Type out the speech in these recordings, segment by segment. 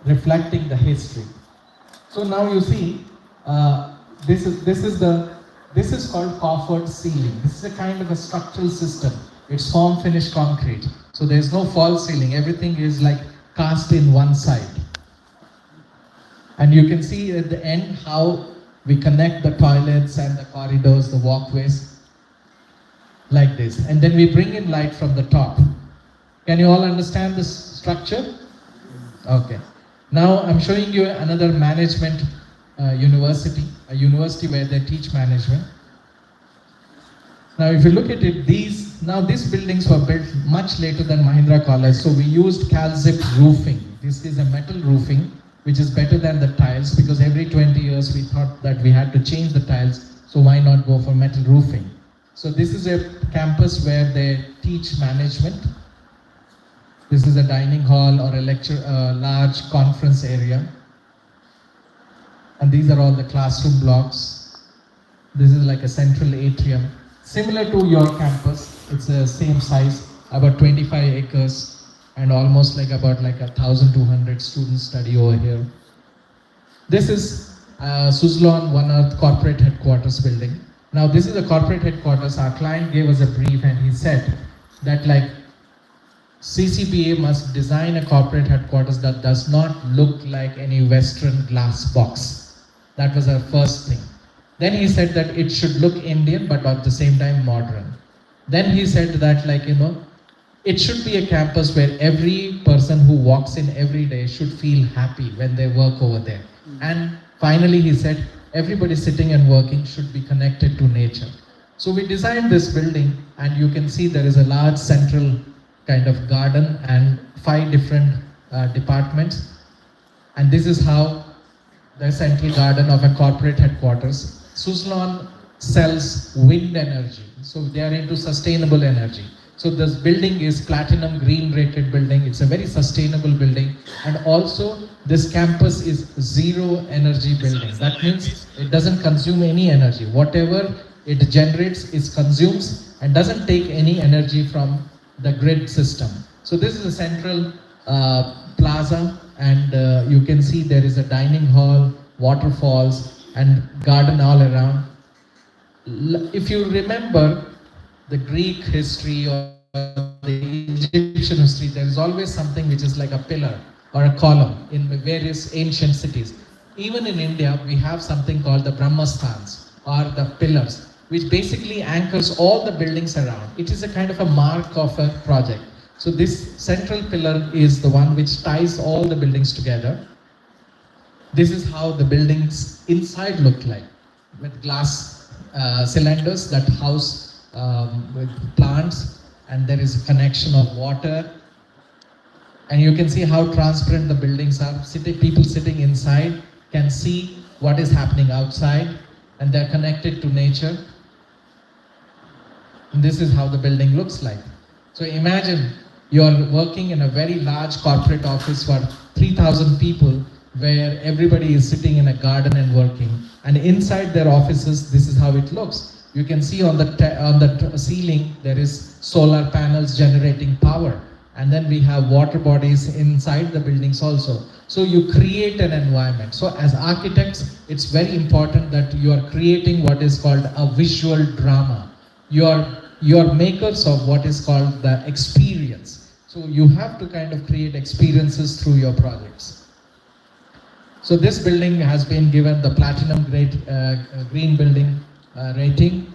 reflecting the history. So now you see, this is called coffered ceiling. This is a kind of a structural system. It's form finished concrete. So there is no false ceiling. Everything is like cast in one side. And you can see at the end how we connect the toilets and the corridors, the walkways, like this. And then we bring in light from the top. Can you all understand this structure? Okay. Now I'm showing you another management university, a university where they teach management. Now if you look at it, these buildings were built much later than Mahindra College, so we used Calzip roofing. This is a metal roofing, which is better than the tiles, because every 20 years we thought that we had to change the tiles, so why not go for metal roofing? So this is a campus where they teach management. This is a dining hall or a large conference area. And these are all the classroom blocks. This is like a central atrium. Similar to your campus, it's the same size, about 25 acres, and almost like about 1,200 students study over here. This is Suzlon One Earth corporate headquarters building. Now this is the corporate headquarters. Our client gave us a brief and he said that CCBA must design a corporate headquarters that does not look like any Western glass box. That was our first thing. Then he said that it should look Indian but at the same time modern. Then he said that it should be a campus where every person who walks in every day should feel happy when they work over there. And finally he said everybody sitting and working should be connected to nature. So we designed this building, and you can see there is a large central kind of garden and 5 different departments. And this is how the central garden of a corporate headquarters. Suzlon sells wind energy, so they are into sustainable energy. So this building is platinum green rated building. It's a very sustainable building, and also this campus is zero energy building. That means it doesn't consume any energy. Whatever it generates, it consumes and doesn't take any energy from the grid system. So this is a central plaza, and you can see there is a dining hall, waterfalls, and garden all around. If you remember the Greek history or the Egyptian history, there is always something which is like a pillar or a column in various ancient cities. Even in India, we have something called the Brahmasthans, or the pillars, which basically anchors all the buildings around. It is a kind of a mark of a project. So this central pillar is the one which ties all the buildings together. This is how the buildings inside look like, with glass cylinders that house with plants, and there is a connection of water. And you can see how transparent the buildings are. People sitting inside can see what is happening outside, and they're connected to nature. And this is how the building looks like. So imagine you're working in a very large corporate office for 3,000 people, where everybody is sitting in a garden and working. And inside their offices, this is how it looks. You can see on the ceiling, there is solar panels generating power. And then we have water bodies inside the buildings also. So you create an environment. So as architects, it's very important that you are creating what is called a visual drama. You are makers of what is called the experience. So you have to kind of create experiences through your projects. So this building has been given the platinum green building rating.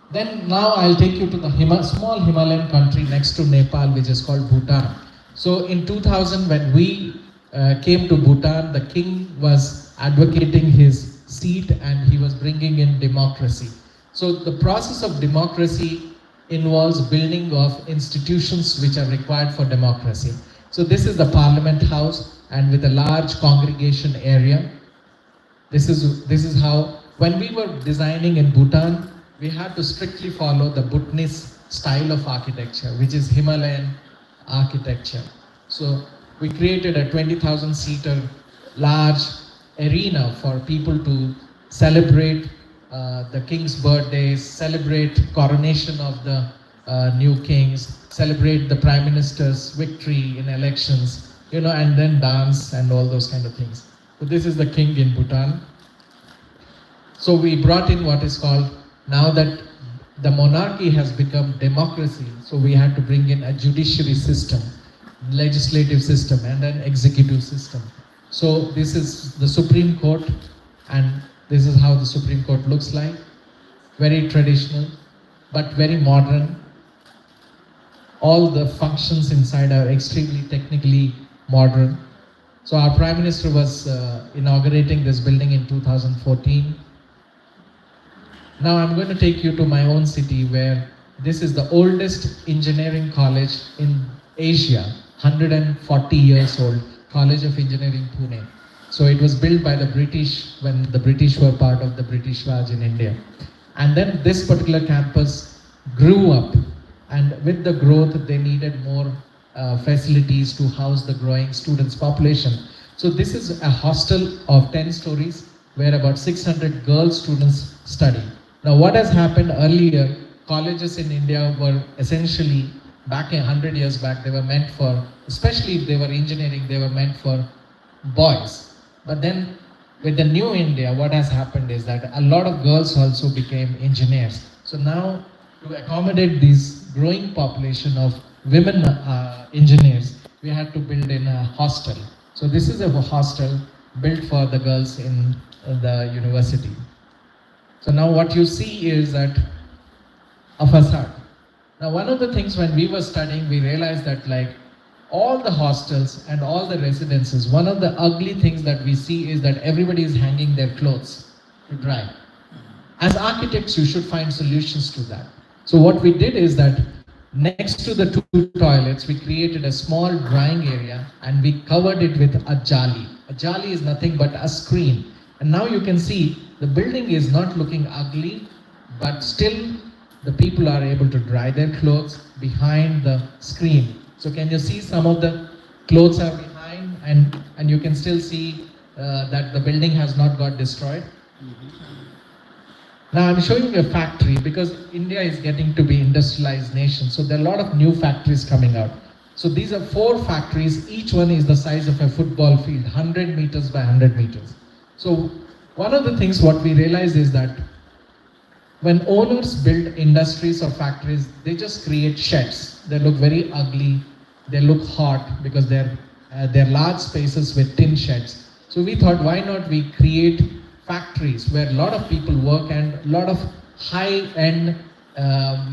Then now I'll take you to the small Himalayan country next to Nepal, which is called Bhutan. So in 2000, when we came to Bhutan, the king was advocating his seat and he was bringing in democracy. So the process of democracy involves building of institutions which are required for democracy. So this is the Parliament House, and with a large congregation area. This is how, when we were designing in Bhutan, we had to strictly follow the Bhutanese style of architecture, which is Himalayan architecture. So we created a 20,000-seater large arena for people to celebrate the king's birthdays, celebrate coronation of the new kings, celebrate the prime minister's victory in elections, and then dance and all those kind of things. So this is the king in Bhutan. So we brought in what is called, now that the monarchy has become democracy, so we had to bring in a judiciary system, legislative system, and an executive system. So this is the Supreme Court, and this is how the Supreme Court looks like. Very traditional, but very modern. All the functions inside are extremely technically modern. So our Prime Minister was inaugurating this building in 2014. Now I'm going to take you to my own city, where this is the oldest engineering college in Asia, 140 years old, College of Engineering, Pune. So it was built by the British when the British were part of the British Raj in India. And then this particular campus grew up, and with the growth they needed more facilities to house the growing students population. So this is a hostel of 10 stories where about 600 girl students study. Now what has happened earlier, colleges in India were essentially, back 100 years back, they were meant for, especially if they were engineering, they were meant for boys. But then with the new India, what has happened is that a lot of girls also became engineers. So now, to accommodate this growing population of women engineers, we had to build in a hostel. So this is a hostel built for the girls in the university. So now what you see is that a facade. Now one of the things when we were studying, we realized that like all the hostels and all the residences, one of the ugly things that we see is that everybody is hanging their clothes to dry. As architects, you should find solutions to that. So what we did is that next to the two toilets, we created a small drying area and we covered it with a jali. A jali is nothing but a screen. And now you can see the building is not looking ugly, but still the people are able to dry their clothes behind the screen. So can you see some of the clothes are behind, and you can still see that the building has not got destroyed. Now I'm showing you a factory because India is getting to be industrialized nation. So there are a lot of new factories coming out. So these are 4 factories. Each one is the size of a football field, 100 meters by 100 meters. So one of the things what we realize is that when owners build industries or factories, they just create sheds. They look very ugly. They look hot because they're large spaces with tin sheds. So we thought, why not we create factories where a lot of people work and a lot of high-end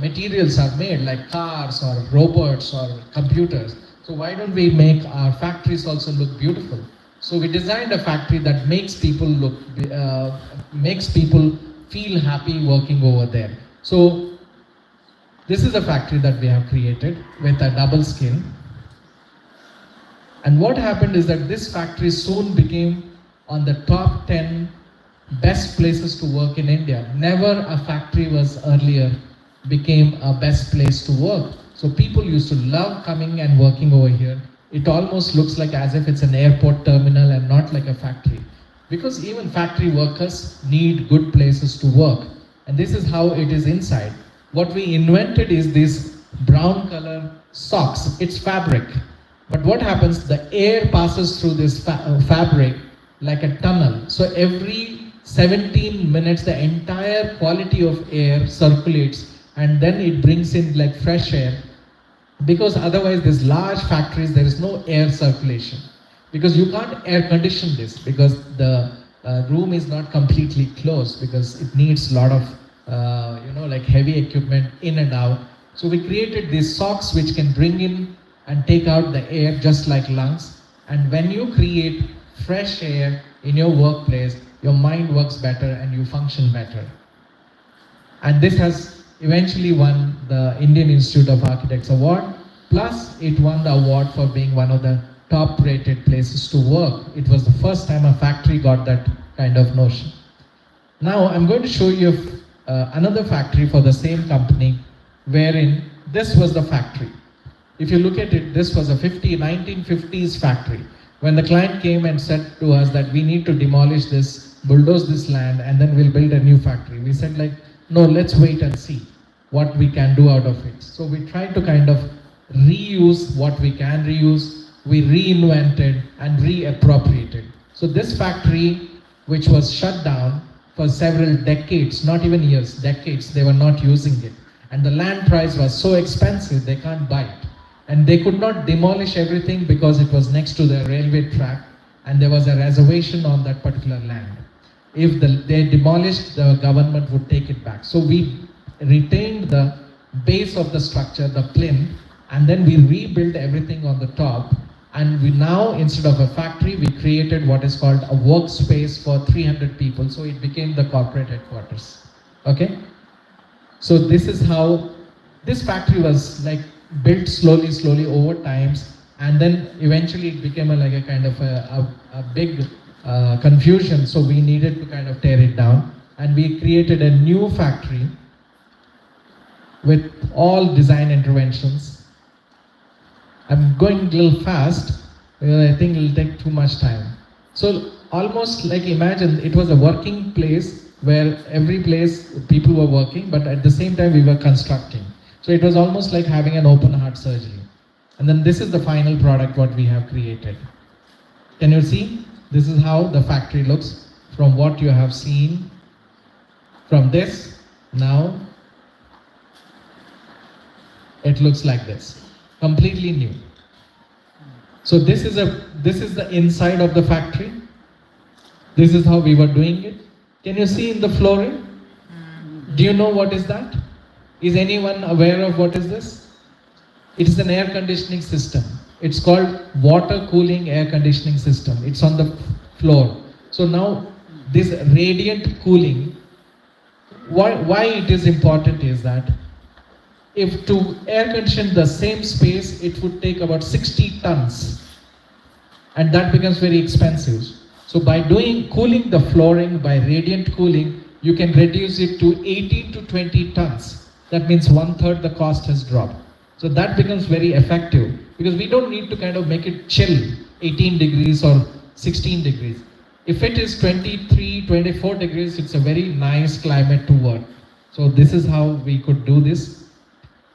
materials are made, like cars or robots or computers. So why don't we make our factories also look beautiful? So we designed a factory that makes people feel happy working over there. So this is a factory that we have created with a double skin. And what happened is that this factory soon became on the top 10 best places to work in India. Never a factory was earlier became a best place to work. So people used to love coming and working over here. It almost looks like as if it's an airport terminal and not like a factory. Because even factory workers need good places to work. And this is how it is inside. What we invented is this brown color socks. It's fabric. But what happens, the air passes through this fabric like a tunnel. So every 17 minutes, the entire quality of air circulates, and then it brings in like fresh air. Because otherwise, these large factories, there is no air circulation. Because you can't air condition this, because the room is not completely closed, because it needs a lot of like heavy equipment in and out. So we created these socks which can bring in and take out the air just like lungs. And when you create fresh air in your workplace, your mind works better and you function better. And this has eventually won the Indian Institute of Architects Award. Plus, it won the award for being one of the top-rated places to work. It was the first time a factory got that kind of notion. Now, I'm going to show you another factory for the same company, wherein this was the factory. If you look at it, this was a 1950s factory. When the client came and said to us that we need to demolish this, bulldoze this land, and then we'll build a new factory, we said like, no, let's wait and see what we can do out of it. So we tried to kind of reuse what we can reuse, we reinvented and reappropriated. So this factory, which was shut down for several decades, not even years, decades, they were not using it. And the land price was so expensive, they can't buy it. And they could not demolish everything because it was next to the railway track and there was a reservation on that particular land. If they demolished, the government would take it back. So we retained the base of the structure, the plinth, and then we rebuilt everything on the top. And we now, instead of a factory, we created what is called a workspace for 300 people. So it became the corporate headquarters. Okay? So this is how this factory was like built slowly over times, and then eventually it became like a kind of a big confusion. So we needed to kind of tear it down, and we created a new factory with all design interventions. I'm going a little fast because I think it'll take too much time. So almost like imagine it was a working place where every place people were working, but at the same time we were constructing. So it was almost like having an open heart surgery. And then this is the final product what we have created. Can you see? This is how the factory looks from what you have seen. From this, now it looks like this. Completely new. So this is the inside of the factory. This is how we were doing it. Can you see in the flooring? Do you know what is that? Is anyone aware of what is this? It is an air conditioning system. It's called water cooling air conditioning system. It's on the floor. So now this radiant cooling, why it is important is that if to air condition the same space, it would take about 60 tons. And that becomes very expensive. So by cooling the flooring, by radiant cooling, you can reduce it to 18 to 20 tons. That means 1/3 the cost has dropped. So that becomes very effective because we don't need to kind of make it chill 18 degrees or 16 degrees. If it is 23, 24 degrees, it's a very nice climate to work. So this is how we could do this.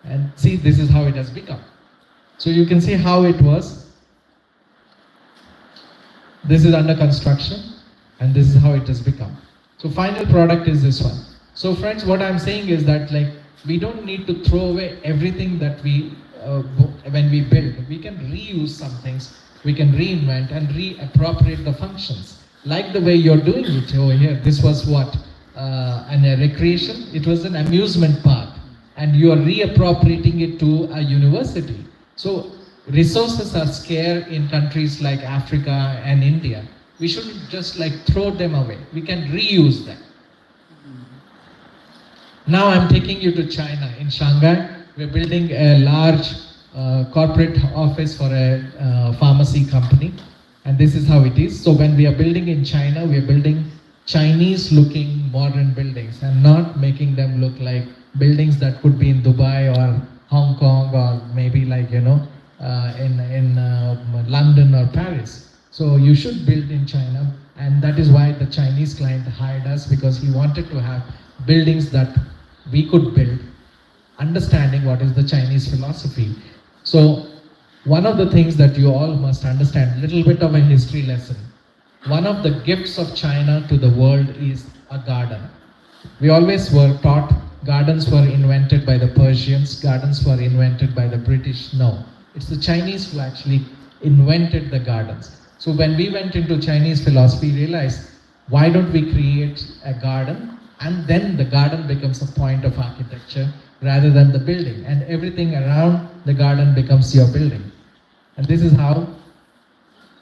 And see, this is how it has become. So you can see how it was. This is under construction and this is how it has become. So final product is this one. So friends, what I'm saying is that like we don't need to throw away everything that we when we build. We can reuse some things, we can reinvent and reappropriate the functions. Like the way you're doing it over here. This was what? A recreation. It was an amusement park. And you are reappropriating it to a university. So resources are scarce in countries like Africa and India. We shouldn't just like throw them away. We can reuse them. Now I'm taking you to China. In Shanghai, we're building a large corporate office for a pharmacy company. And this is how it is. So when we are building in China, we are building Chinese looking modern buildings and not making them look like buildings that could be in Dubai or Hong Kong or maybe like, you know, in London or Paris. So you should build in China, and that is why the Chinese client hired us, because he wanted to have buildings that we could build, understanding what is the Chinese philosophy. So one of the things that you all must understand, a little bit of a history lesson. One of the gifts of China to the world is a garden. We always were taught gardens were invented by the Persians, gardens were invented by the British. No, it's the Chinese who actually invented the gardens. So when we went into Chinese philosophy, we realized, why don't we create a garden, and then the garden becomes a point of architecture rather than the building, and everything around the garden becomes your building. And this is how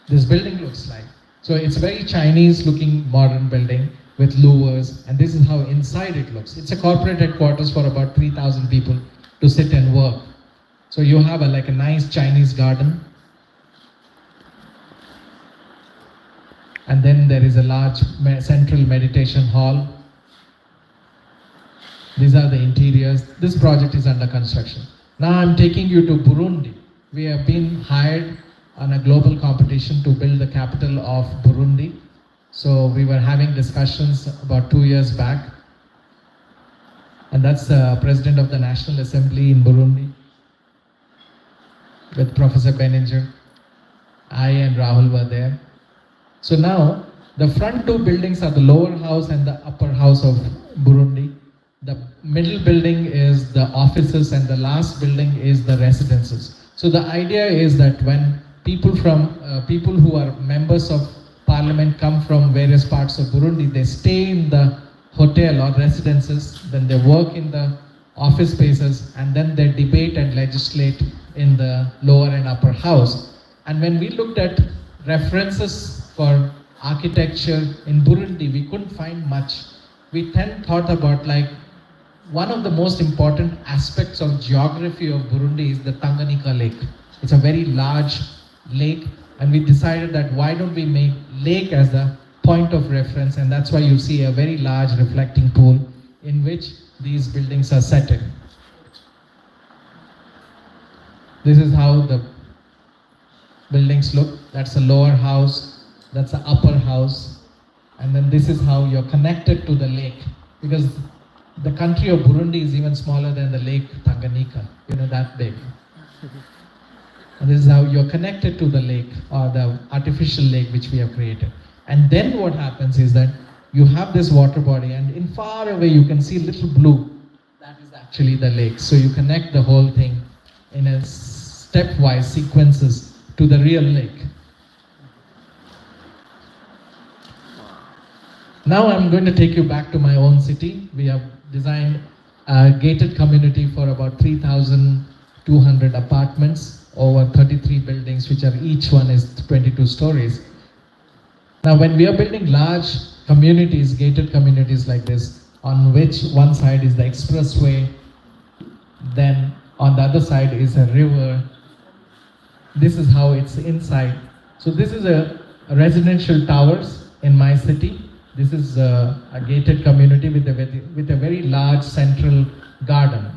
this building looks like. So it's very Chinese looking modern building with louvers, and this is how inside it looks. It's a corporate headquarters for about 3,000 people to sit and work. So you have like a nice Chinese garden, and then there is a large central meditation hall. These are the interiors. This project is under construction. Now I'm taking you to Burundi. We have been hired on a global competition to build the capital of Burundi. So we were having discussions about 2 years back. And that's the President of the National Assembly in Burundi with Professor Benninger. I and Rahul were there. So now, the front two buildings are the lower house and the upper house of Burundi. The middle building is the offices and the last building is the residences. So the idea is that when people who are members of parliament come from various parts of Burundi, they stay in the hotel or residences, then they work in the office spaces, and then they debate and legislate in the lower and upper house. And when we looked at references for architecture in Burundi, we couldn't find much. We then thought about like one of the most important aspects of geography of Burundi is the Tanganyika Lake. It's a very large lake, and we decided that why don't we make lake as the point of reference, and that's why you see a very large reflecting pool in which these buildings are set in. This is how the buildings look. That's the lower house, that's the upper house, and then this is how you're connected to the lake, because the country of Burundi is even smaller than the lake Tanganyika, that big. And this is how you're connected to the lake or the artificial lake which we have created. And then what happens is that you have this water body, and in far away you can see little blue. That is actually the lake. So you connect the whole thing in a stepwise sequences to the real lake. Now I'm going to take you back to my own city. We have designed a gated community for about 3,200 apartments, over 33 buildings, which are each one is 22 stories. Now when we are building large communities, gated communities like this, on which one side is the expressway, then on the other side is a river. This is how it's inside. So this is a residential towers in my city. This is a gated community with a very large central garden.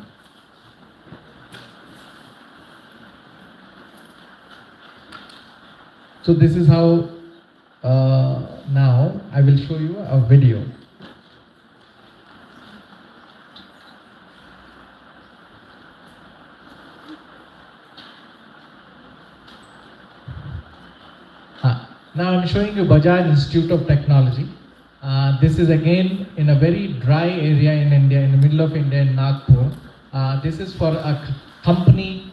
So this is how, now I will show you a video. Now I'm showing you Bajaj Institute of Technology. This is again in a very dry area in India, in the middle of India, in Nagpur. This is for a company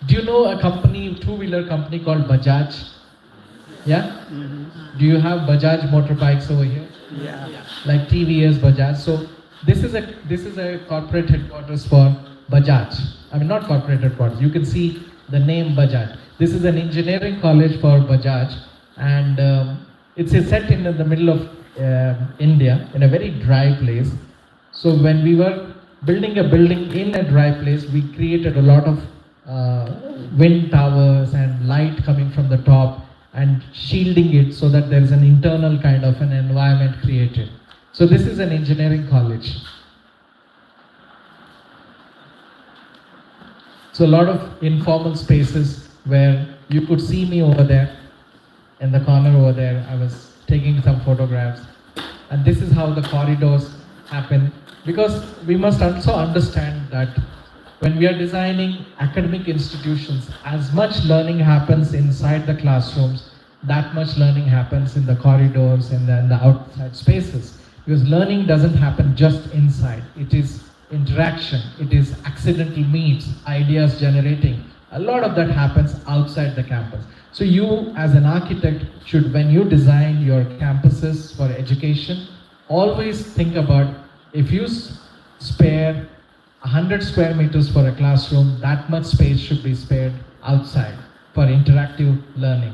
do you know a company, two-wheeler company called Bajaj? Yeah? Mm-hmm. Do you have Bajaj motorbikes over here? Yeah. Like TVS, Bajaj. So this is a corporate headquarters for Bajaj. I mean, not corporate headquarters. You can see the name Bajaj. This is an engineering college for Bajaj, and it's set in the middle of India, in a very dry place. So when we were building a building in a dry place, we created a lot of wind towers and light coming from the top and shielding it so that there is an internal kind of an environment created. So this is an engineering college. So a lot of informal spaces where you could see me over there, in the corner over there. I was taking some photographs. And this is how the corridors happen. Because we must also understand that when we are designing academic institutions, as much learning happens inside the classrooms, that much learning happens in the corridors and then the outside spaces. Because learning doesn't happen just inside. It is interaction, it is accidental meets, ideas generating. A lot of that happens outside the campus. So you as an architect should, when you design your campuses for education, always think about, if you spare 100 square meters for a classroom, that much space should be spared outside for interactive learning.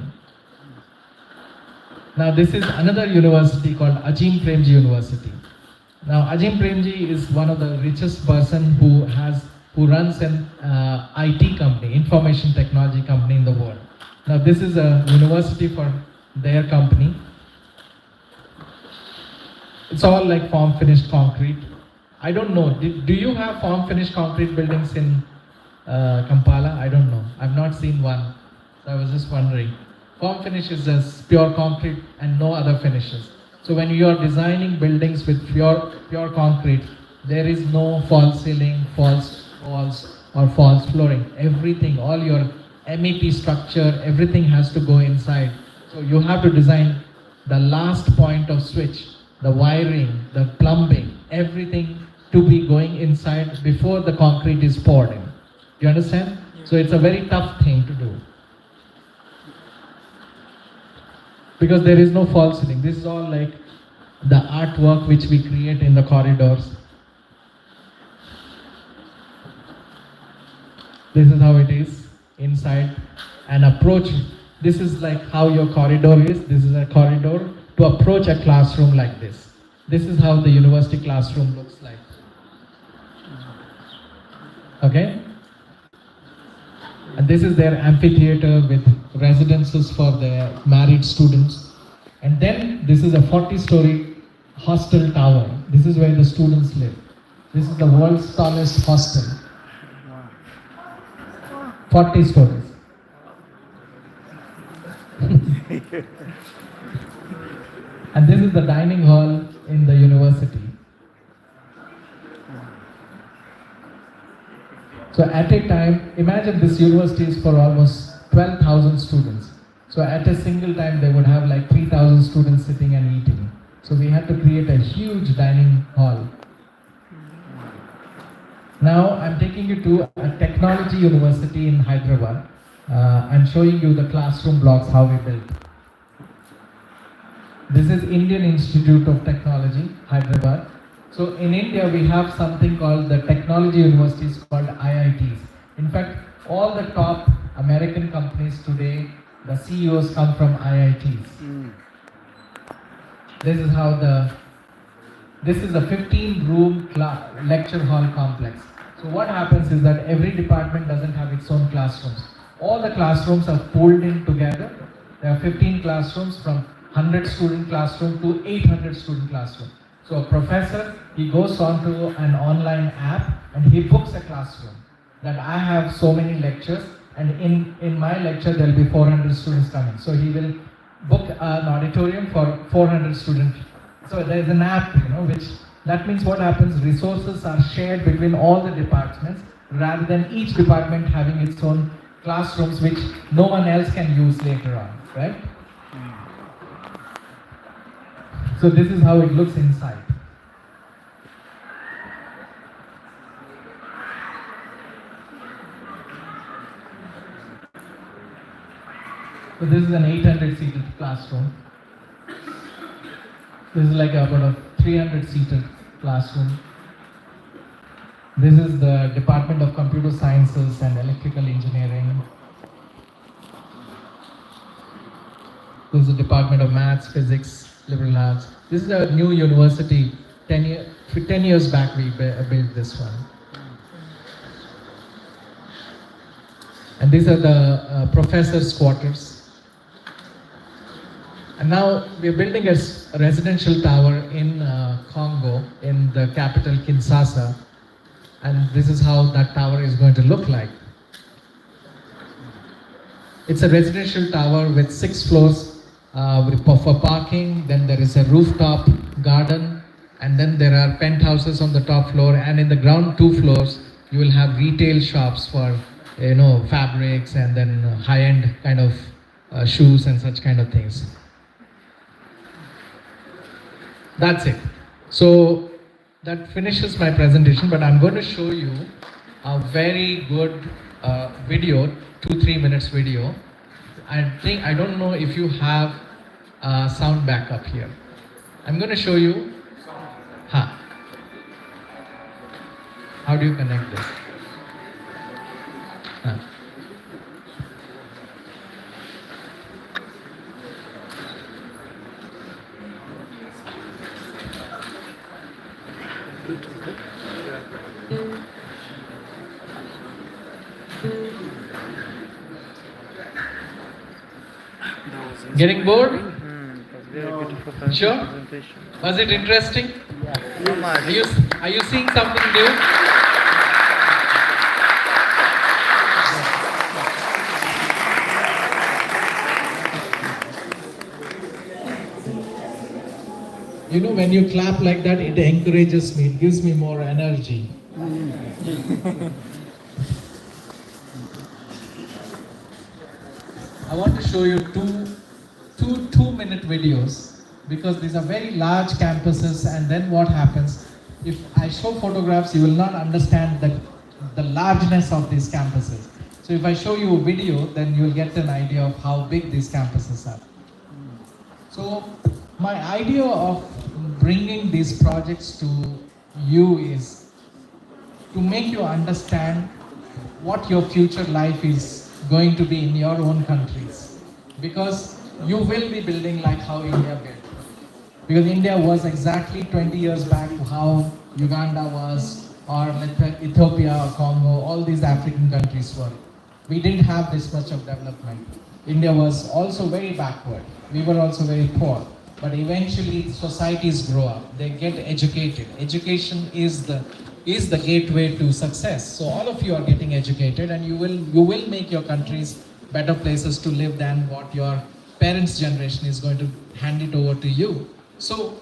Now this is another university called Azim Premji University. Now Azim Premji is one of the richest person who runs an IT company, information technology company in the world. Now this is a university for their company. It's all like form finished concrete. I don't know, do you have form finished concrete buildings in Kampala? I don't know, I've not seen one, so I was just wondering. Form finish is just pure concrete and no other finishes. So when you are designing buildings with pure concrete, there is no false ceiling, false walls, or false flooring. Everything, all your MEP structure, everything has to go inside. So you have to design the last point of switch, the wiring, the plumbing, everything to be going inside before the concrete is poured in. You understand? So it's a very tough thing to do. Because there is no false ceiling. This is all like the artwork which we create in the corridors. This is how it is inside. An approach, this is like how your corridor is. This is a corridor to approach a classroom like this. This is how the university classroom looks like. Okay? And this is their amphitheater with residences for their married students. And then this is a 40-story hostel tower. This is where the students live. This is the world's tallest hostel. 40 stories. And this is the dining hall in the university. So at a time, imagine this university is for almost 12,000 students. So at a single time, they would have like 3,000 students sitting and eating. So we had to create a huge dining hall. Now I'm taking you to a technology university in Hyderabad. I'm showing you the classroom blocks, how we built. This is Indian Institute of Technology, Hyderabad. So in India, we have something called the technology universities called IITs. In fact, all the top American companies today, the CEOs come from IITs. This is how this is a 15-room lecture hall complex. So what happens is that every department doesn't have its own classrooms. All the classrooms are pulled in together. There are 15 classrooms from 100 student classroom to 800 student classroom. So a professor, he goes on to an online app and he books a classroom that I have so many lectures, and in my lecture there will be 400 students coming. So he will book an auditorium for 400 students. So there is an app, which that means what happens, resources are shared between all the departments rather than each department having its own classrooms which no one else can use later on, right? So this is how it looks inside. So this is an 800-seated classroom. This is like about a 300-seated classroom. This is the Department of Computer Sciences and Electrical Engineering. This is the Department of Maths, Physics, Liberal Arts. This is a new university. 10 years back we built this one. And these are the professors' quarters. And now we are building a residential tower in Congo, in the capital Kinshasa. And this is how that tower is going to look like. It's a residential tower with 6 floors for parking. Then there is a rooftop garden. And then there are penthouses on the top floor. And in the ground 2 floors, you will have retail shops for, fabrics and then high-end kind of shoes and such kind of things. That's it. So that finishes my presentation, but I'm going to show you a very good video, 2-3 minutes video. I don't know if you have sound backup here. I'm going to show you how do you connect this. Getting bored? It was very beautiful Sure. presentation. Was it interesting? So much. Are you seeing something new? When you clap like that, it encourages me, it gives me more energy. I want to show you two-minute videos because these are very large campuses, and then what happens, if I show photographs, you will not understand the largeness of these campuses. So if I show you a video, then you will get an idea of how big these campuses are. So my idea of bringing these projects to you is to make you understand what your future life is going to be in your own countries. Because you will be building like how India built. Because India was exactly 20 years back how Uganda was, or Ethiopia or Congo, all these African countries were. We didn't have this much of development. India was also very backward. We were also very poor. But eventually societies grow up, they get educated. Education is the gateway to success. So all of you are getting educated, and you will make your countries better places to live than what your parents' generation is going to hand it over to you. So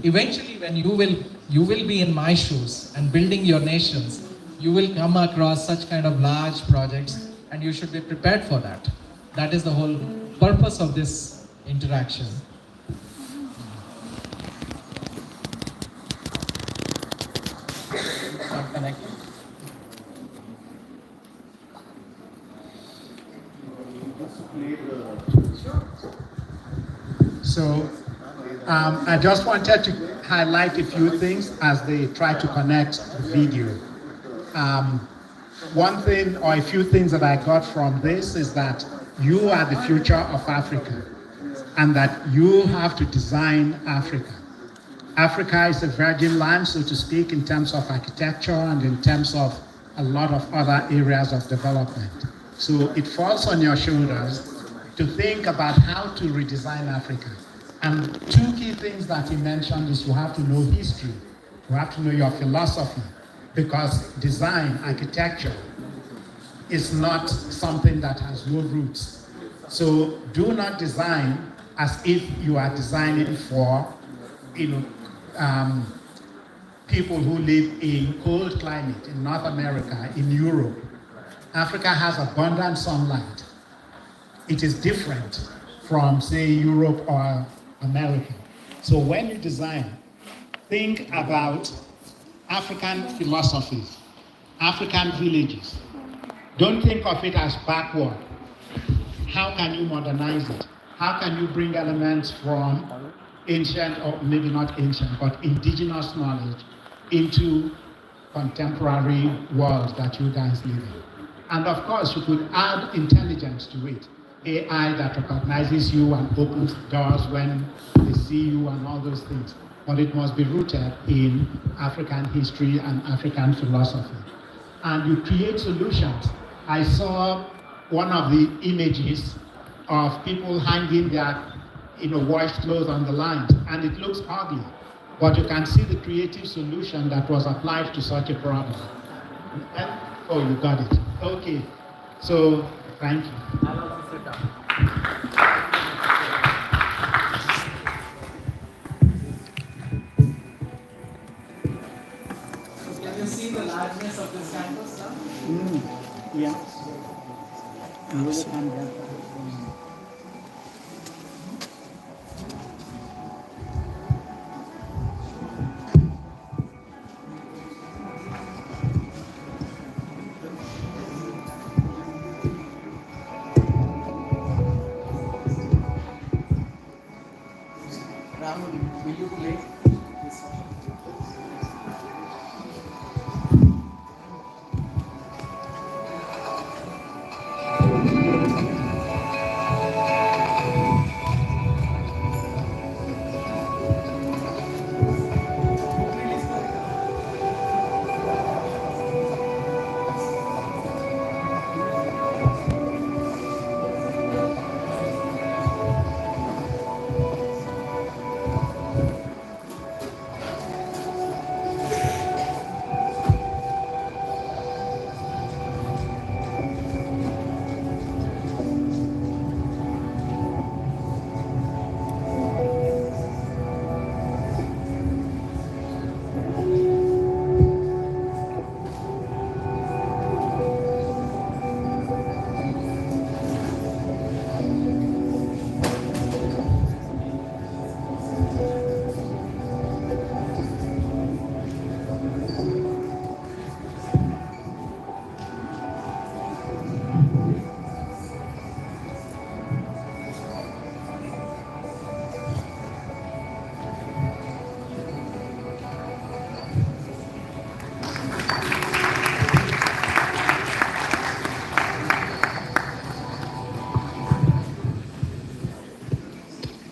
eventually when you will be in my shoes and building your nations, you will come across such kind of large projects, and you should be prepared for that. That is the whole purpose of this interaction. Not connected. So I just wanted to highlight a few things as they try to connect the video. One thing or a few things that I got from this is that you are the future of Africa, and that you have to design Africa. Africa is a virgin land, so to speak, in terms of architecture and in terms of a lot of other areas of development. So it falls on your shoulders to think about how to redesign Africa. And two key things that he mentioned is you have to know history, you have to know your philosophy, because design, architecture, is not something that has no roots. So do not design as if you are designing for, people who live in cold climate in North America, in Europe. Africa has abundant sunlight. It is different from, say, Europe or America. So when you design, think about African philosophies, African villages. Don't think of it as backward. How can you modernize it? How can you bring elements from ancient, or maybe not ancient, but indigenous knowledge into contemporary world that you guys live in? And of course, you could add intelligence to it. AI that recognizes you and opens doors when they see you and all those things. But it must be rooted in African history and African philosophy. And you create solutions. I saw one of the images of people hanging their washed clothes on the lines, and it looks ugly. But you can see the creative solution that was applied to such a problem. Oh, you got it. Okay. So, thank you. I'll also sit down. Can you see the largeness of this campus now? Yeah. Rahul, will you play this one?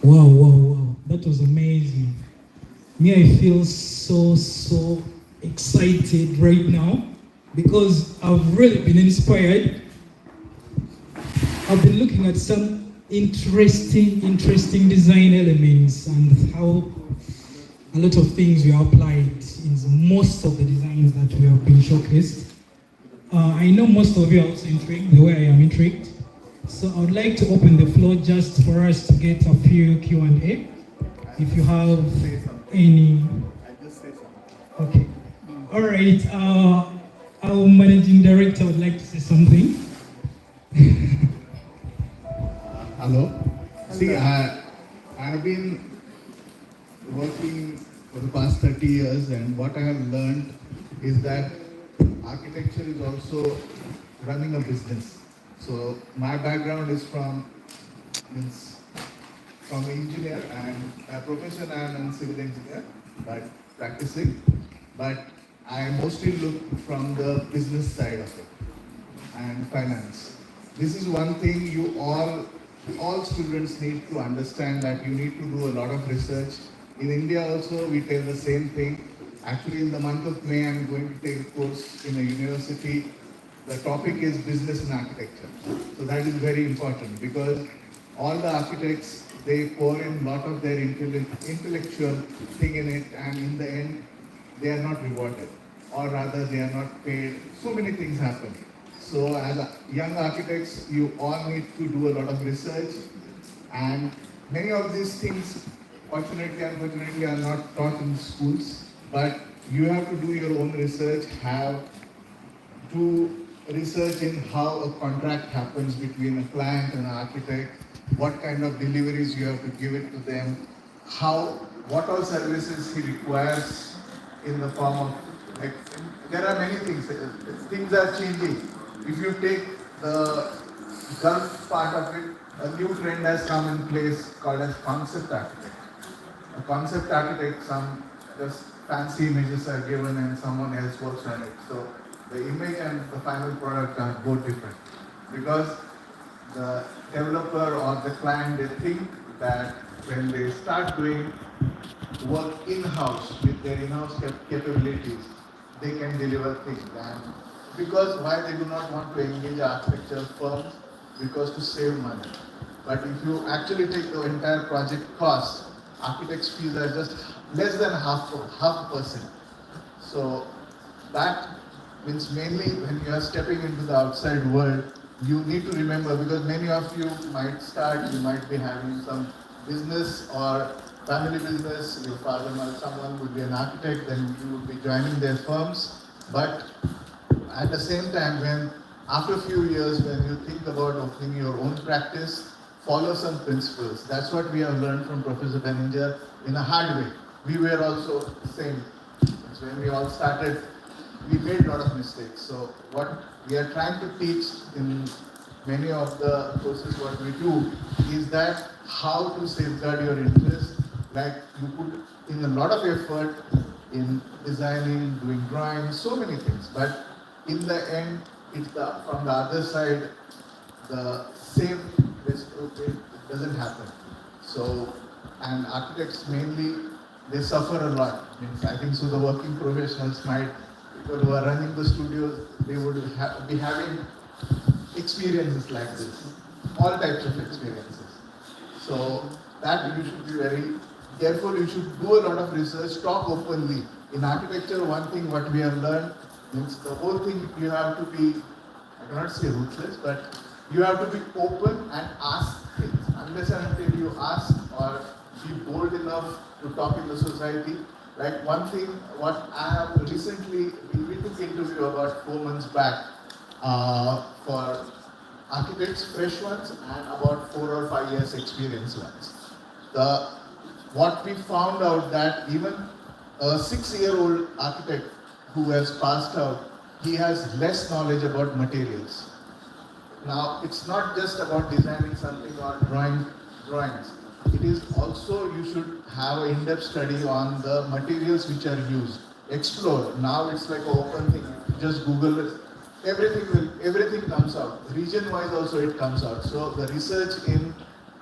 Wow. That was amazing. Me, I feel so excited right now because I've really been inspired. I've been looking at some interesting design elements and how a lot of things were applied in most of the designs that we have been showcased. I know most of you are also intrigued the way I am intrigued. So I would like to open the floor just for us to get a few Q&A. If you have any. Okay. All right. Our managing director would like to say something. Hello. See, I have been working for the past 30 years, and what I have learned is that architecture is also running a business. So my background is from engineer, and by profession I am a civil engineer, but practicing. But I mostly look from the business side of it and finance. This is one thing you all students need to understand, that you need to do a lot of research. In India also we tell the same thing. Actually in the month of May I'm going to take a course in a university. The topic is business and architecture. So that is very important because all the architects, they pour in a lot of their intellectual thing in it, and in the end they are not rewarded, or rather they are not paid. So many things happen. So as young architects, you all need to do a lot of research, and many of these things, fortunately, unfortunately, are not taught in schools, but you have to do your own research, do research in how a contract happens between a client and an architect, what kind of deliveries you have to give it to them, what all services he requires in the form of, like, there are many things. Things are changing. If you take the Gulf part of it, a new trend has come in place called as concept architect. A concept architect, some just fancy images are given and someone else works on it. So the image and the final product are both different, because the developer or the client, they think that when they start doing work in-house with their in-house capabilities, they can deliver things. And because why they do not want to engage architecture firms? Because to save money. But if you actually take the entire project cost, architects' fees are just less than half a percent. So that means mainly when you are stepping into the outside world, you need to remember, because many of you might be having some business or family business, your father or someone would be an architect, then you would be joining their firms. But at the same time, when after a few years, when you think about opening your own practice, follow some principles. That's what we have learned from Professor Benninger in a hard way. We were also the same. So when we all started, we made a lot of mistakes. So what we are trying to teach in many of the courses, what we do, is that how to safeguard your interest. Like you put in a lot of effort in designing, doing drawings, so many things. But in the end, from the other side, the same it doesn't happen. So, and architects mainly, they suffer a lot. Means I think so the working professionals might, people who are running the studios, they would be having experiences like this, all types of experiences. So that you should be very careful. You should do a lot of research, talk openly. In architecture, one thing what we have learned means the whole thing you have to be, I cannot say ruthless, but you have to be open and ask things. Unless and until you ask or be bold enough to talk in the society. Like one thing, what I have recently, we took interview about 4 months back for architects, fresh ones, and about 4 or 5 years experienced ones. What we found out that even a 6-year-old architect who has passed out, he has less knowledge about materials. Now, it's not just about designing something or drawings. It is also, you should have an in-depth study on the materials which are used. Explore. Now it's like an open thing. Just Google it. Everything comes out. Region-wise also it comes out. So the research in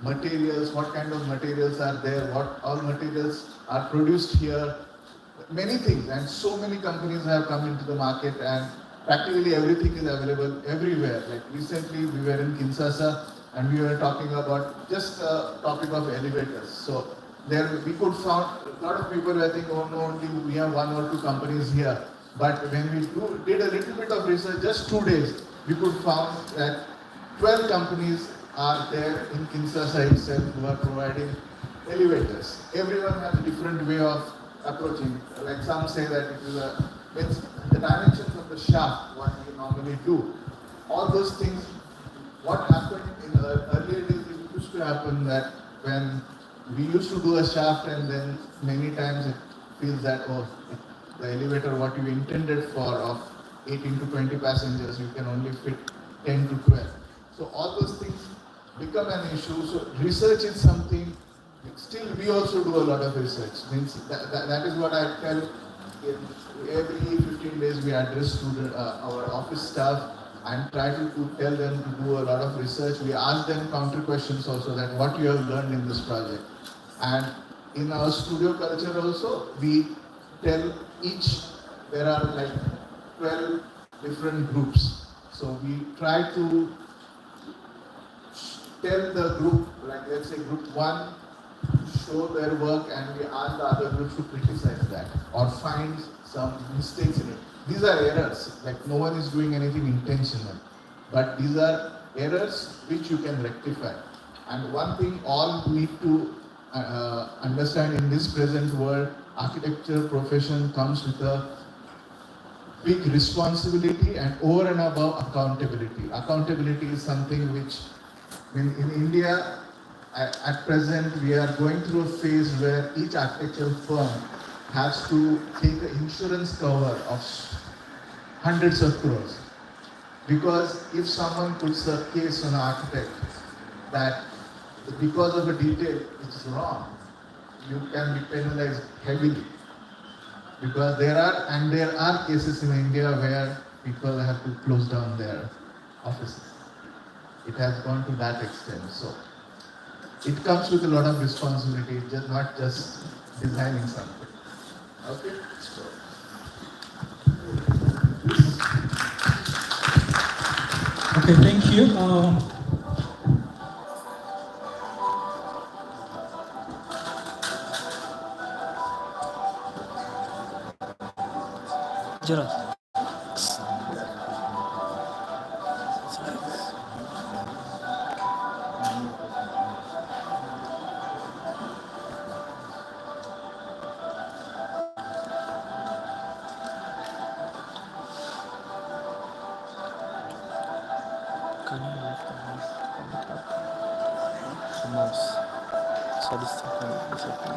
materials, what kind of materials are there, what all materials are produced here, many things. And so many companies have come into the market and practically everything is available everywhere. Like recently we were in Kinshasa and we were talking about just a topic of elevators. So there we could find a lot of people were thinking, oh no, only we have one or two companies here. But when we did a little bit of research, just 2 days, we could find that 12 companies are there in Kinshasa itself who are providing elevators. Everyone has a different way of approaching. Like some say that it is it's the dimensions of the shaft, what we normally do. All those things, what happened in the earlier days, it used to happen that when we used to do a shaft and then many times it feels that, oh, the elevator, what you intended for of 18 to 20 passengers, you can only fit 10 to 12. So all those things become an issue. So research is something, still we also do a lot of research. Means that is what I tell. Every 15 days we address to our office staff and try to tell them to do a lot of research. We ask them counter questions also, that what you have learned in this project. And in our studio culture also, we tell each, there are like 12 different groups. So we try to tell the group, like let's say group 1, show their work and we ask the other groups to criticize that or find some mistakes in it. These are errors, like no one is doing anything intentional, but these are errors which you can rectify. And one thing all need to understand in this present world, architecture profession comes with a big responsibility and over and above accountability. Accountability is something which in India, at present, we are going through a phase where each architectural firm has to take an insurance cover of hundreds of crores. Because if someone puts a case on an architect that because of a detail it's wrong, you can be penalized heavily. Because there are cases in India where people have to close down their offices. It has gone to that extent. So it comes with a lot of responsibility, just not just designing something. Okay? So, Okay, thank you. Jonas. Can you move the mouse? So this second.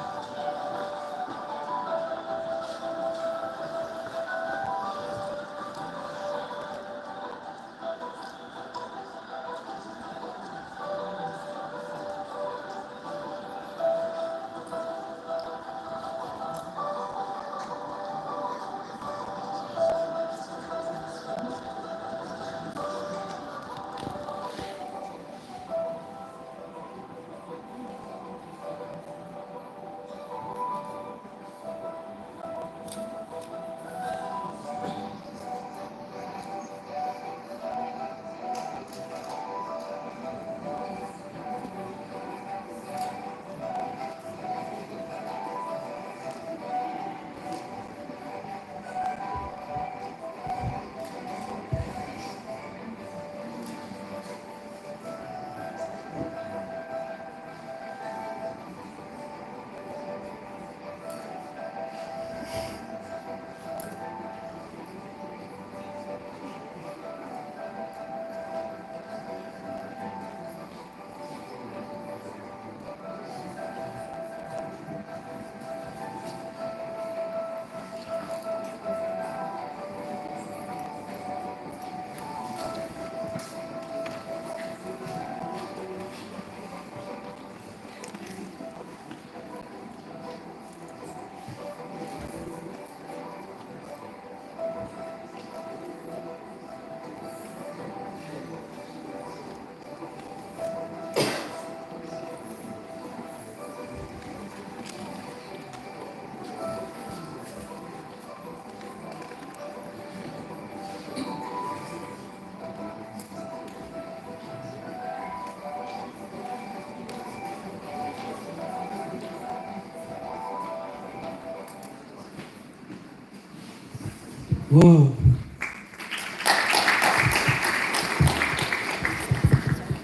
Wow.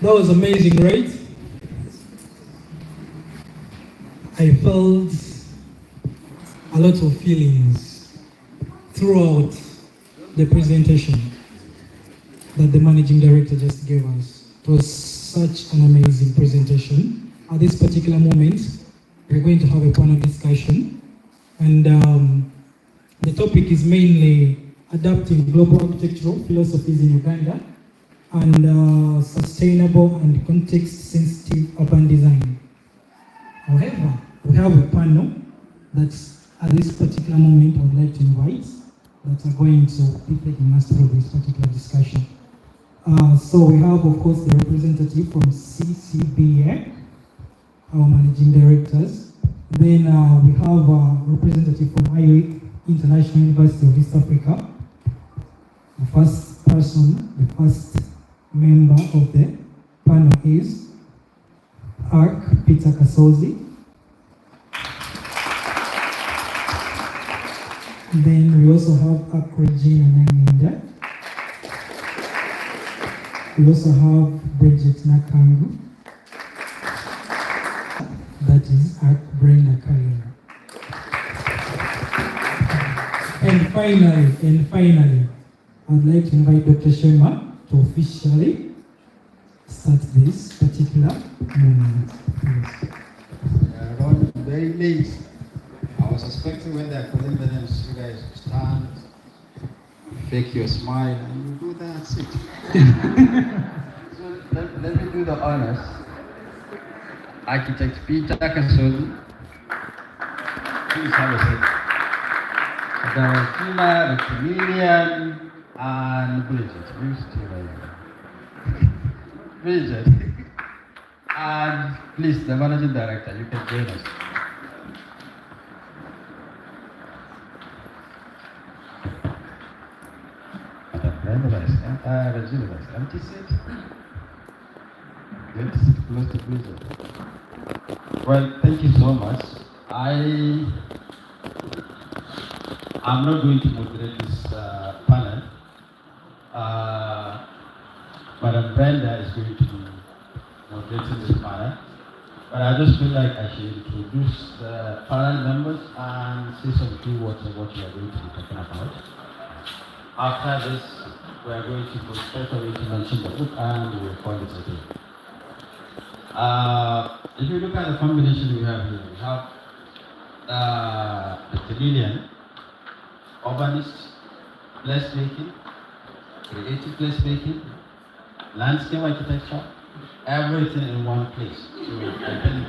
That was amazing, right? I felt a lot of feelings throughout the presentation that the managing director just gave us. It was such an amazing presentation. At this particular moment, we're going to have a panel discussion, and the topic is mainly adapting global architectural philosophies in Uganda and sustainable and context-sensitive urban design. However, we have a panel that's at this particular moment I would like to invite that are going to be taking us through this particular discussion. So we have, of course, the representative from CCBA, our managing directors. Then we have a representative from IOIC, International University of East Africa. The first person, the first member of the panel is Ark Peter Kasozi. Then we also have Ark Regina Nanginda. We also have Bridget Nakangu. That is Ark Brenda Kalina. And finally, I'd like to invite Dr. Shema to officially start this particular moment. Please. Around very late. I was expecting when they're calling the names, you guys stand, fake your smile, and you do that. It. So let me do the honors. Architect Peter Kasozi, please have a seat. Valentina, the comedian, and Bridget. Who's still right? Bridget. And please, the managing director, you can join us. Regina, empty seat. Let's close to Bridget. Well, thank you so much. I'm not going to moderate this panel. Madam Brenda is going to be moderating this panel. But I just feel like I should introduce the panel members and say some few words on what we are going to be talking about. After this, we are going to go straight away to mention the book and we will call it a day. If you look at the combination we have here, we have the Tamilian, urbanist, placemaking, creative placemaking, landscape architecture, everything in one place. So I think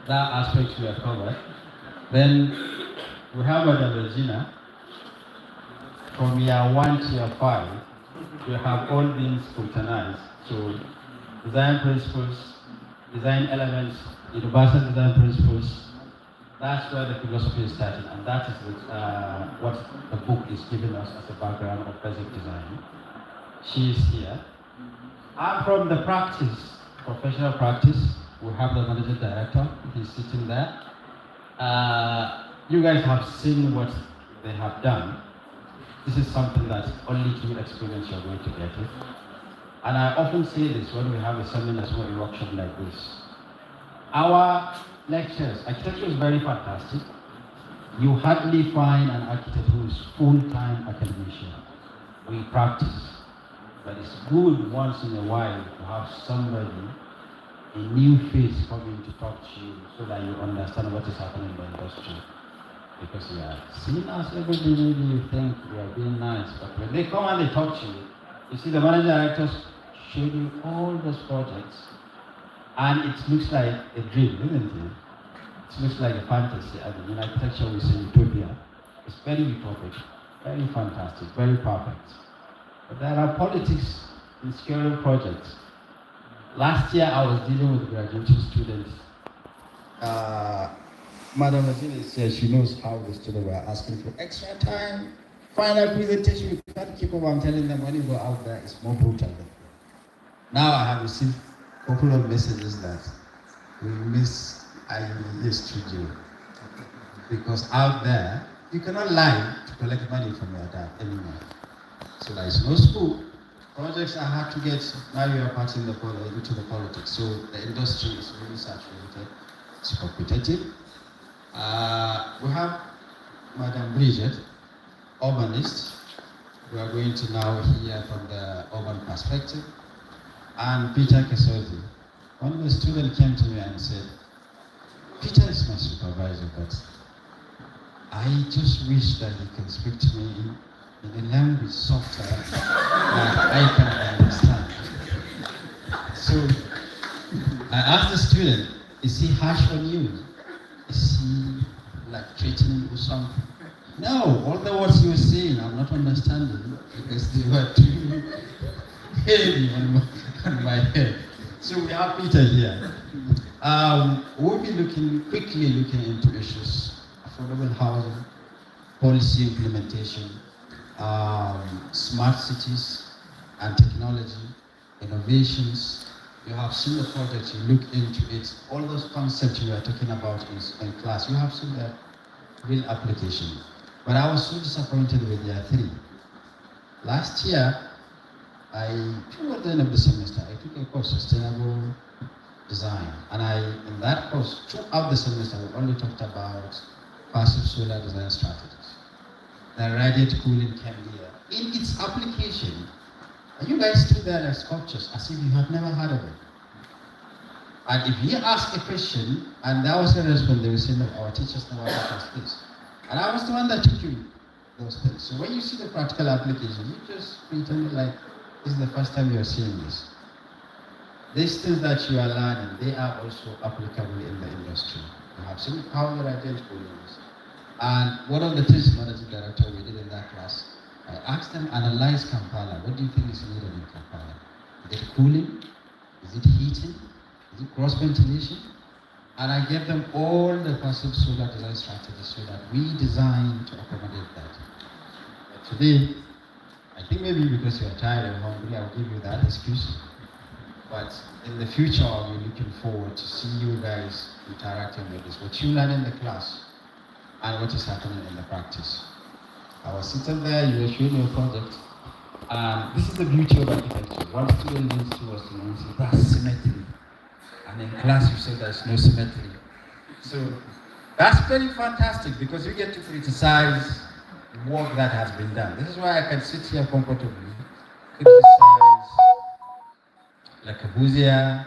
that aspect we have covered. Then we have Madam Regina. From year 1 to year 5, we have all been scrutinized. So design principles, design elements, universal design principles, that's where the philosophy is starting, and that is what the book is giving us as a background of basic design. She is here. And from the practice, professional practice, we have the managing director. He's sitting there. You guys have seen what they have done. This is something that only through experience you're going to get it. And I often say this when we have a seminar or a workshop like this. Our lectures, architecture is very fantastic. You hardly find an architect who is full-time academician. We practice. But it's good once in a while to have somebody, a new face coming to talk to you so that you understand what is happening in the industry. Because you are seen as everybody, maybe you think we are being nice, but when they come and they talk to you, you see the managing directors show you all those projects, and it looks like a dream, isn't it? It looks like a fantasy. I mean, in architecture we say utopia. It's very utopic, very fantastic, very perfect. But there are politics in scaling projects. Last year I was dealing with graduating students. Madam Regina is here, she knows how the students were asking for extra time. Final presentation, you can't keep up. I'm telling them when you go out there, it's more brutal. Now I have received a couple of messages that we miss IEA studio. Because out there, You cannot lie to collect money from your dad anymore. So there is no school. Projects are hard to get. Now you are part into the politics. So the industry is really saturated. It's competitive. We have Madam Bridget, urbanist. We are going to now hear from the urban perspective. And Peter Kesozi. One of the students came to me and said, Peter is my supervisor, but I just wish that he can speak to me in a language softer that I can understand. So I asked the student, is he harsh on you? Is he like treating you with something? No, all the words you were saying, I'm not understanding because they were too heavy on my head. So we have Peter here. We'll be quickly looking into issues, affordable housing, policy implementation, smart cities and technology, innovations. You have seen the project, you look into it, all those concepts you are talking about in class, you have seen the real application. But I was so disappointed with year 3. Last year, toward the end of the semester, I took a course, Sustainable Design. And in that course, throughout the semester, we only talked about passive solar design strategies. The radiant cooling came here. In its application, you guys stood there like sculptures, as if you have never heard of it. And if you ask a question, and that was the response, they will say, no, our teachers never taught us this. And I was the one that took you those things. So when you see the practical application, you just pretend like this is the first time you're seeing this. These things that you are learning, they are also applicable in the industry. You have seen how the radiant cooling is. And one of the things managing director we did in that class, I asked them, analyze Kampala. What do you think is needed in Kampala? Is it cooling? Is it heating? Is it cross ventilation? And I gave them all the passive solar design strategies so that we design to accommodate that. But today, I think maybe because you're tired and hungry, I'll give you that excuse. But in the future, I'll be looking forward to see you guys interacting with this. What you learn in the class and what is happening in the practice. I was sitting there, you were showing your project, and this is the beauty of architecture. One student leads towards the and says, that's symmetry. And in class you say there's no symmetry. So that's very fantastic because you get to criticize work that has been done. This is why I can sit here comfortably, criticize Le Corbusier,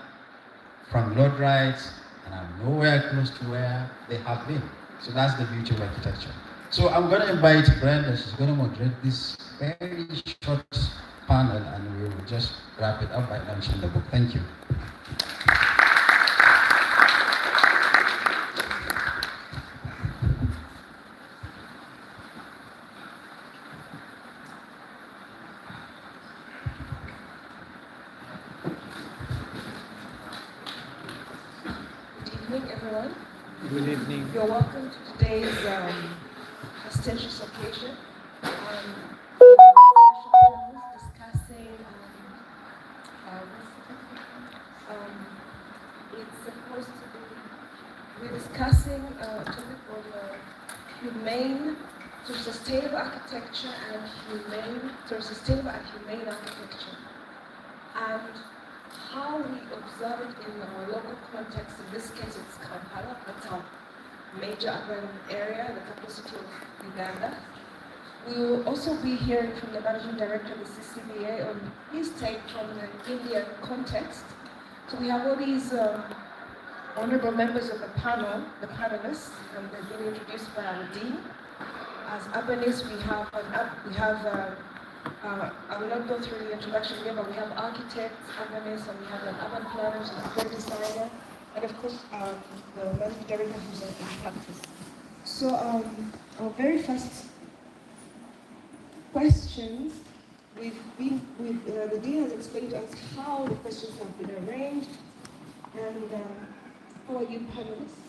Frank Lloyd Wright, and I'm nowhere close to where they have been. So that's the beauty of architecture. So I'm going to invite Brenda. She's going to moderate this very short panel, and we will just wrap it up by launching the book. Thank you. Good evening, everyone. Good evening. You're welcome to today's prestigious occasion. Discussing it's supposed to be, we're discussing a topic on humane to sustainable architecture and sustainable and humane architecture, and how we observe it in our local context. In this case, it's Kampala, that's our major urban area, the capital city of Uganda. We will also be hearing from the Managing Director of the CCBA on his take from an Indian context. So we have all these honorable members of the panel, the panelists, and they've been introduced by our dean. As urbanists, I will not go through the introduction here, but we have architects, urbanists, and we have an urban planners, and a great designer, and of course, the Managing Director who's in practice. So our very first questions, the dean has explained to us how the questions have been arranged, and how are you panelists?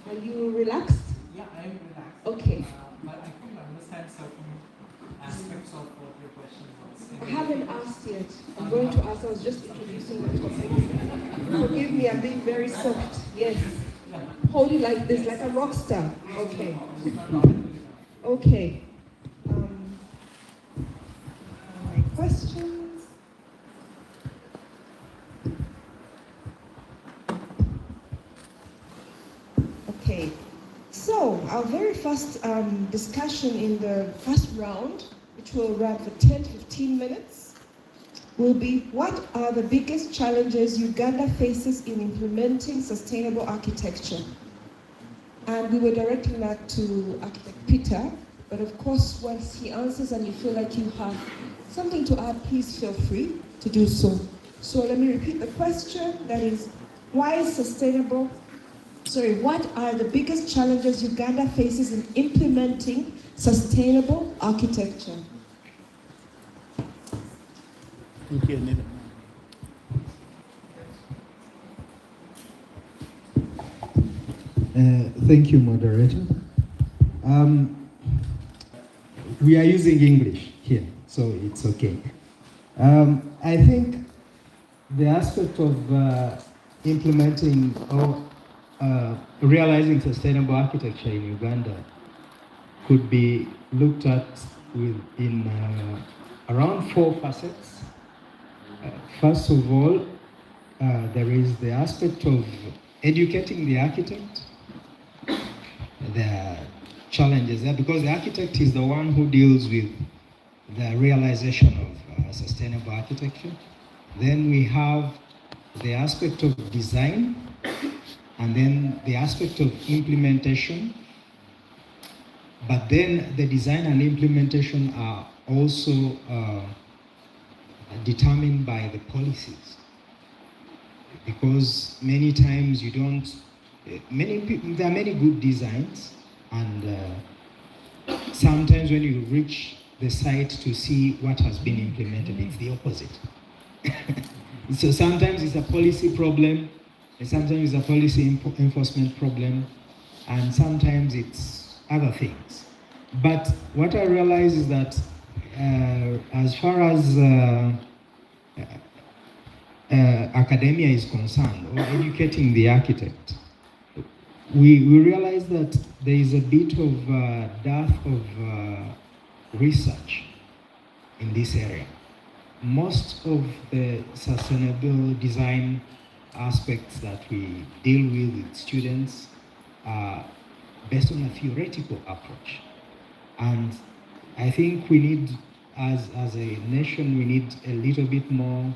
Are you relaxed? Yeah, I am relaxed. Okay. But I could understand certain aspects of what your question was. I haven't asked yet. I'm going to ask. I was just introducing the topic. Forgive me, I'm being very soft. Yes. Hold it like this, like a rock star. Okay. Okay. My questions. Okay. So our very first discussion in the first round, which will run for 10 to 15 minutes, will be what are the biggest challenges Uganda faces in implementing sustainable architecture? And we were directing that to Architect Peter, but of course, once he answers and you feel like you have something to add, please feel free to do so. So let me repeat the question, that is, what are the biggest challenges Uganda faces in implementing sustainable architecture? Thank you, Anita. Thank you, moderator. We are using English here, so it's okay. I think the aspect of implementing or realizing sustainable architecture in Uganda could be looked at in around 4 facets. First of all, there is the aspect of educating the architect. There are challenges there because the architect is the one who deals with the realization of sustainable architecture. Then we have the aspect of design, and then the aspect of implementation. But then the design and implementation are also determined by the policies, because many times you don't. There are many good designs, and sometimes when you reach the site to see what has been implemented, it's the opposite. So sometimes it's a policy problem, and sometimes it's a policy enforcement problem, and sometimes it's other things. But what I realize is that as far as academia is concerned, or educating the architect, we realize that there is a bit of dearth of research in this area. Most of the sustainable design aspects that we deal with students are based on a theoretical approach. And I think we need, as a nation, we need a little bit more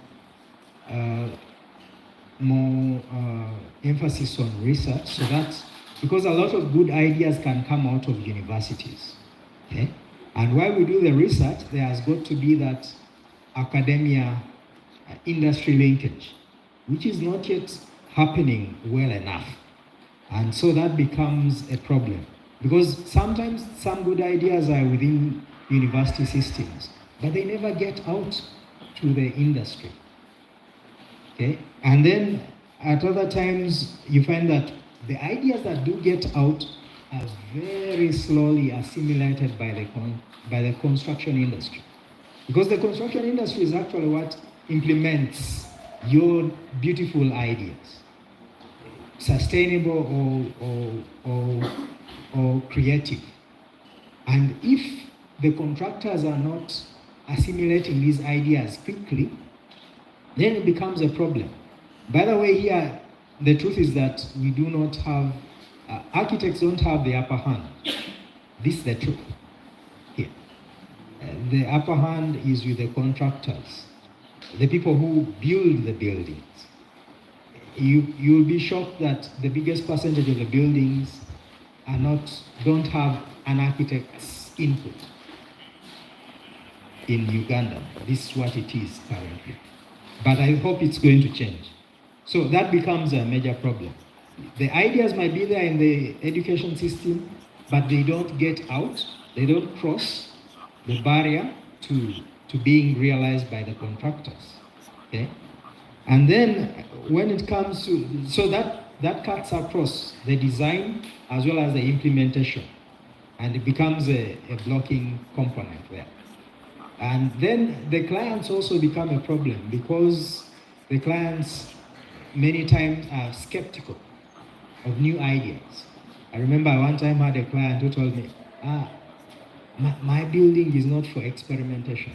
emphasis on research, so that because a lot of good ideas can come out of universities, okay? And while we do the research, there has got to be that academia industry linkage, which is not yet happening well enough. And so that becomes a problem, because sometimes some good ideas are within university systems, but they never get out to the industry. Okay? And then at other times, you find that the ideas that do get out are very slowly assimilated by the construction industry. Because the construction industry is actually what implements your beautiful ideas, sustainable or creative. And if the contractors are not assimilating these ideas quickly, then it becomes a problem. By the way, here, the truth is that we do not have, architects don't have the upper hand. This is the truth here. The upper hand is with the contractors, the people who build the buildings. You'll be shocked that the biggest percentage of the buildings don't have an architect's input in Uganda. This is what it is currently. But I hope it's going to change. So that becomes a major problem. The ideas might be there in the education system, but they don't get out, they don't cross the barrier to being realized by the contractors. Okay? And then when it comes to, so that cuts across the design as well as the implementation, and it becomes a blocking component there. And then the clients also become a problem, because the clients many times are skeptical of new ideas. I remember one time I had a client who told me, my building is not for experimentation.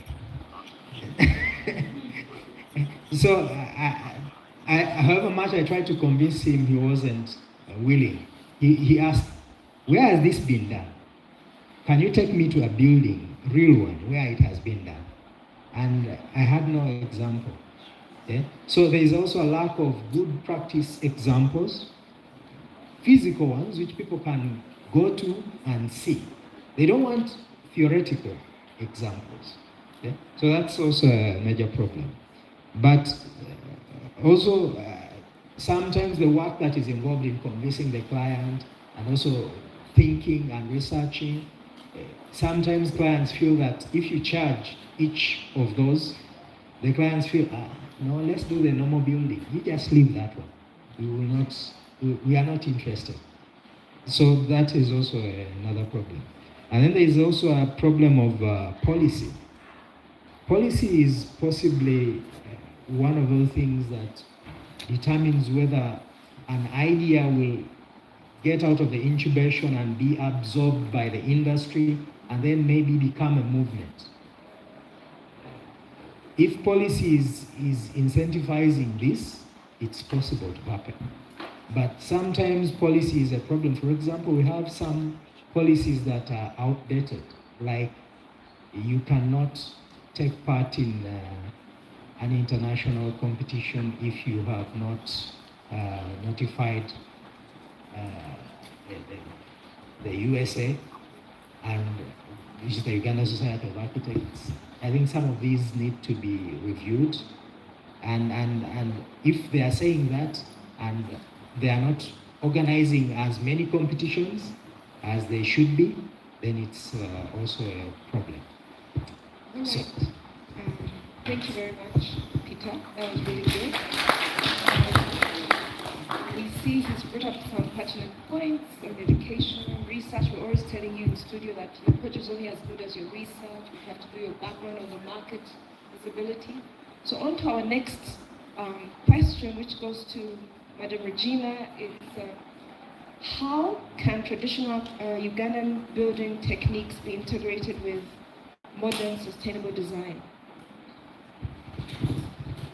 So, however much I tried to convince him, he wasn't willing. He asked, where has this been done? Can you take me to a building, real one, where it has been done? And I had no example. Okay? So there is also a lack of good practice examples, physical ones, which people can go to and see. They don't want theoretical examples. Okay? So that's also a major problem. But also, sometimes the work that is involved in convincing the client and also thinking and researching, sometimes clients feel that if you charge each of those, the clients feel, no, let's do the normal building. You just leave that one. We are not interested. So that is also another problem. And then there is also a problem of policy. Policy is possibly one of those things that determines whether an idea will get out of the incubation and be absorbed by the industry and then maybe become a movement. If policy is incentivizing this, it's possible to happen. But sometimes policy is a problem. For example, we have some policies that are outdated, like you cannot take part in an international competition if you have not notified the USA and which is the Uganda Society of Architects. I think some of these need to be reviewed, and if they are saying that and they are not organizing as many competitions as they should be, then it's also a problem. All right. So, Thank you very much, Peter. That was really good. We see he's brought up some pertinent points on education, research. We're always telling you in the studio that your project is only as good as your research. You have to do your background on the market visibility. So on to our next question, which goes to Madam Regina. It's how can traditional Ugandan building techniques be integrated with modern sustainable design?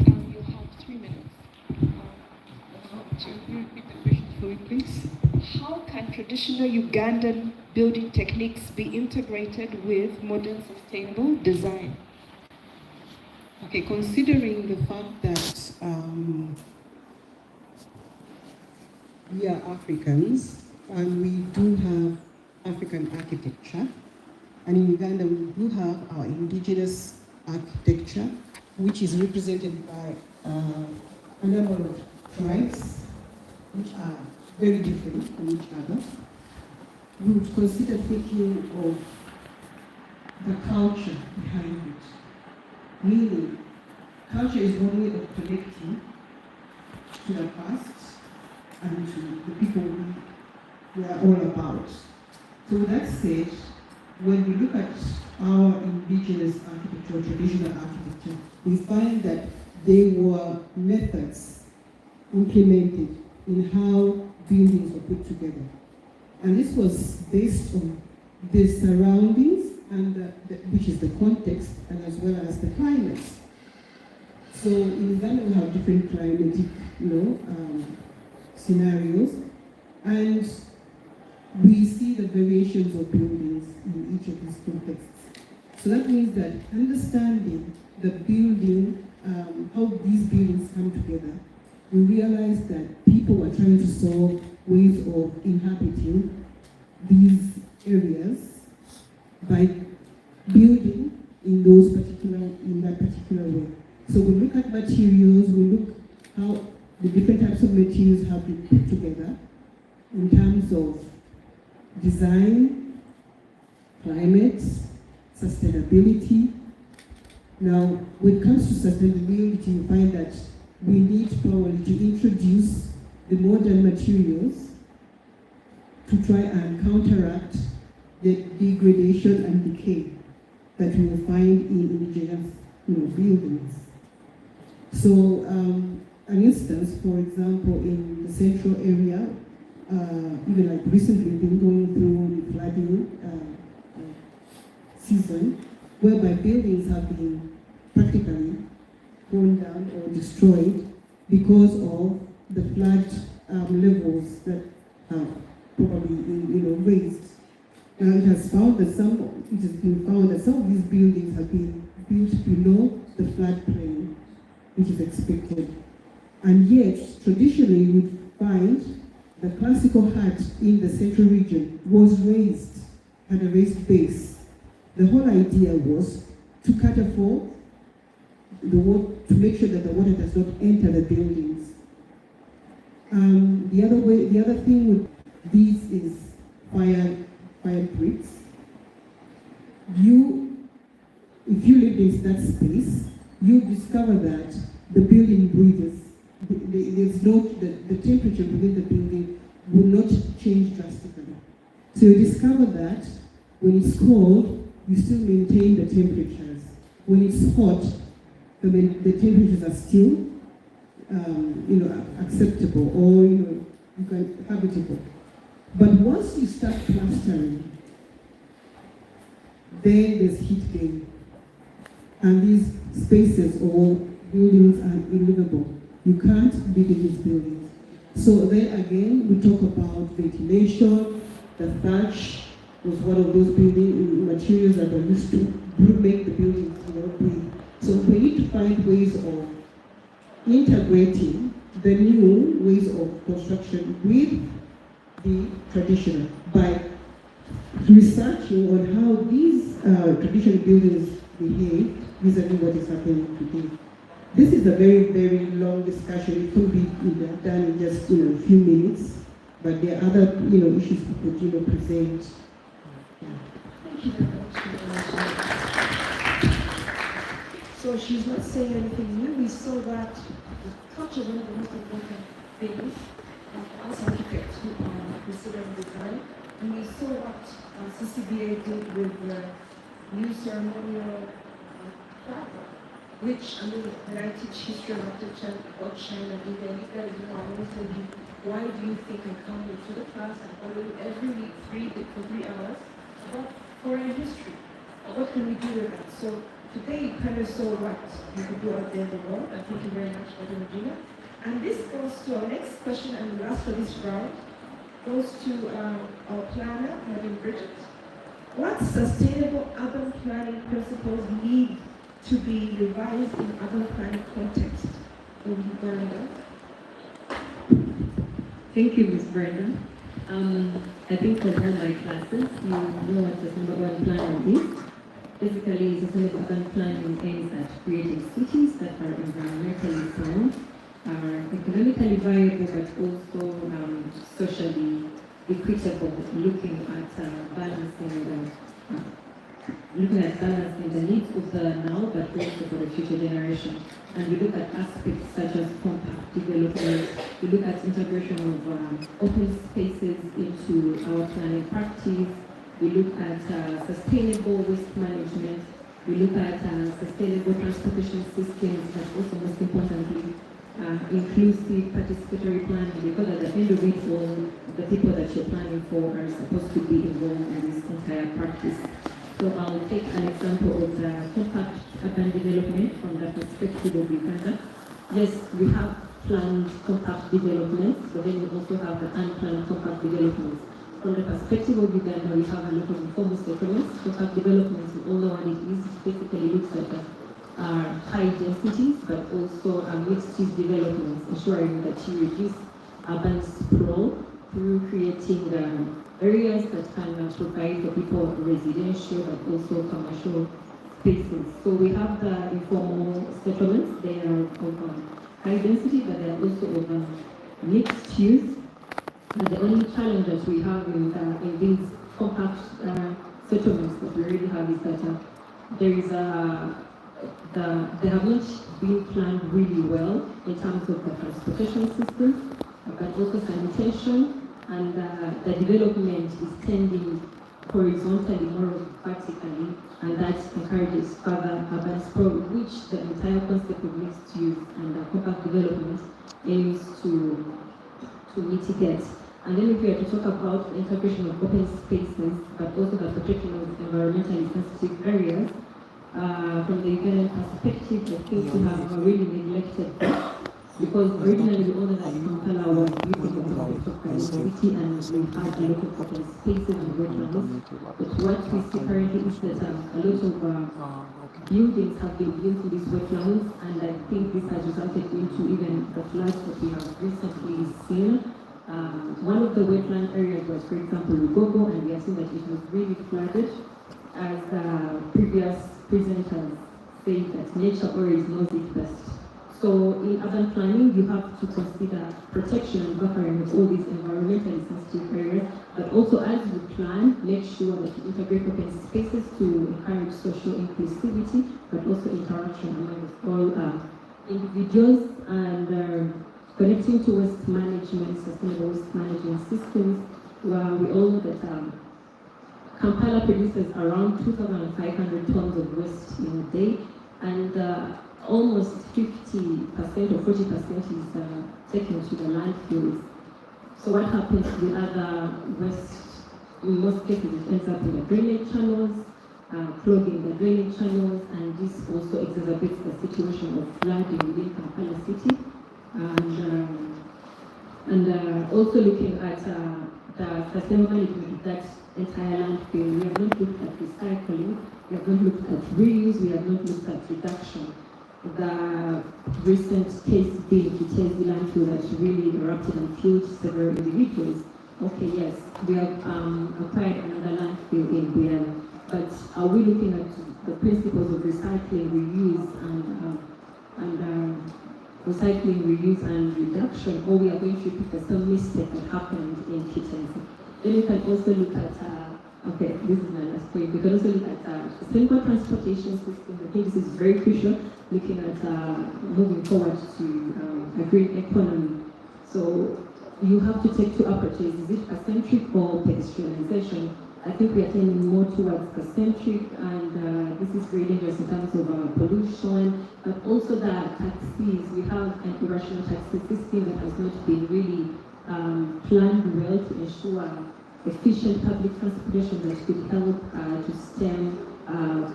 You have 3 minutes. Can you repeat the question for me, please? How can traditional Ugandan building techniques be integrated with modern sustainable design? Okay, considering the fact that we are Africans and we do have African architecture, and in Uganda we do have our indigenous architecture, which is represented by a number of tribes, which are very different from each other. We would consider thinking of the culture behind it. Meaning, culture is one way of connecting to the past and to the people we are all about. So with that said, when we look at our indigenous architecture, traditional architecture, we find that there were methods implemented in how buildings were put together. And this was based on the surroundings, and which is the context, and as well as the climates. So in Uganda we have different climatic, scenarios, and we see the variations of buildings in each of these contexts. So that means that understanding the building, how these buildings come together, we realize that people are trying to solve ways of inhabiting these areas by building in that particular way. So we look at materials, we look how the different types of materials have been put together in terms of design, climate, sustainability. Now, when it comes to sustainability, you find that we need probably to introduce the modern materials to try and counteract the degradation and decay that we will find in indigenous buildings. So, an instance, for example, in the central area, even like recently we've been going through the flooding season, whereby buildings have been practically torn down or destroyed because of the flood levels that have probably raised. Now it has been found that some of these buildings have been built below the floodplain, which is expected. And yet, traditionally, you would find the classical hut in the central region was raised, had a raised base. The whole idea was to cater for the water, to make sure that the water does not enter the buildings. The other thing with these is fire bricks. If you live in that space, you discover that the building breathes. The temperature within the building will not change drastically. So you discover that when it's cold, you still maintain the temperatures. When it's hot, the temperatures are still, acceptable or habitable. But once you start plastering, then there's heat gain, and these spaces or buildings are unlivable. You can't live in these buildings. So then again, we talk about ventilation. The thatch was one of those building materials that were used to make the buildings breathe. So we need to find ways of integrating the new ways of construction with the traditional by researching on how these traditional buildings behave vis-a-vis what is happening today. This is a very, very long discussion. It could be done in just a few minutes, but there are other issues we could present. Thank you very much. So she's not saying anything new. We saw that culture is one of the most important things as architects who are considering design. And we saw what CCBA did with the new ceremonial plaza, which, when I teach history of architecture about China, you guys know, I always tell you, why do you think I come into the class and follow you every week for 3 hours about foreign history? What can we do with that? So today you kind of saw what you could do out there in the world, and thank you very much, Madam Regina. And this goes to our next question, and the last for this round, goes to our planner, Madam Bridget. What sustainable urban planning principles need to be revised in urban planning context? Brenda. Thank you, Ms. Brenda. I think for all my classes, you know what sustainable urban planning is. Basically, sustainable urban planning aims at creating cities that are environmentally sound, are economically viable, but also socially equitable, looking at balancing the needs of the now, but also for the future generation. And we look at aspects such as compact development, we look at integration of open spaces into our planning practice, we look at sustainable waste management, we look at sustainable transportation systems, but also most importantly, inclusive participatory planning, because at the end of it all, the people that you're planning for are supposed to be involved in this entire practice. So I'll take an example of the compact urban development from the perspective of Uganda. Yes, we have planned compact developments, but then we also have the unplanned compact developments. From the perspective of Uganda, we have a lot of informal settlements. Compact developments, although what it is, basically looks at high densities, but also mixed-use developments, ensuring that you reduce urban sprawl through creating areas that can provide for people residential but also commercial spaces. So we have the informal settlements. They are of high density, but they are also of mixed use. And the only challenge that we have in these compact settlements that we really have is that there is they have not been planned really well in terms of the transportation system, but also sanitation, and the development is tending horizontally more vertically, and that encourages further urban sprawl, which the entire concept of mixed use and compact development aims to mitigate. And then if we are to talk about the integration of open spaces, but also the protection of environmentally sensitive areas, from the Ugandan perspective, I think we have really neglected that. Because originally we all know that Kampala was beautiful for the city and we had a lot of open spaces and wetlands. But what we see currently is that a lot of buildings have been built in these wetlands, and I think this has resulted into even the floods that we have recently seen. One of the wetland areas was, for example, Lugogo, and we have seen that it was really flooded. As previous presenters say, that nature always knows it best. So in urban planning, you have to consider protection and buffering of all these environmentally sensitive areas, but also as you plan, make sure that you integrate open spaces to encourage social inclusivity, but also interaction among all individuals, and connecting to waste management, sustainable waste management systems. Well, we all know that Kampala produces around 2,500 tons of waste in a day, and almost 50% or 40% is taken to the landfills. So what happens with other waste? In most cases, it ends up in the drainage channels, clogging the drainage channels, and this also exacerbates the situation of flooding within Kampala city. And also looking at the sustainability of that entire landfill, we have not looked at recycling, we have not looked at reuse, we have not looked at reduction. The recent case being Kitezi landfill that really erupted and killed several individuals. Okay, yes, we have acquired another landfill in Guyana, but are we looking at the principles of recycling, reuse, and recycling, reuse, and reduction, or we are going to repeat the same mistake that happened in Kitezi? Then you can also look at okay, this is my last point. We can also look at sustainable transportation systems. I think this is very crucial, looking at moving forward to a green economy. So you have to take two approaches. Is it eccentric or pedestrianization? I think we are tending more towards eccentric, and this is very dangerous in terms of pollution, but also the taxis. We have an irrational taxi system that has not been really planned well to ensure efficient public transportation that could help to stem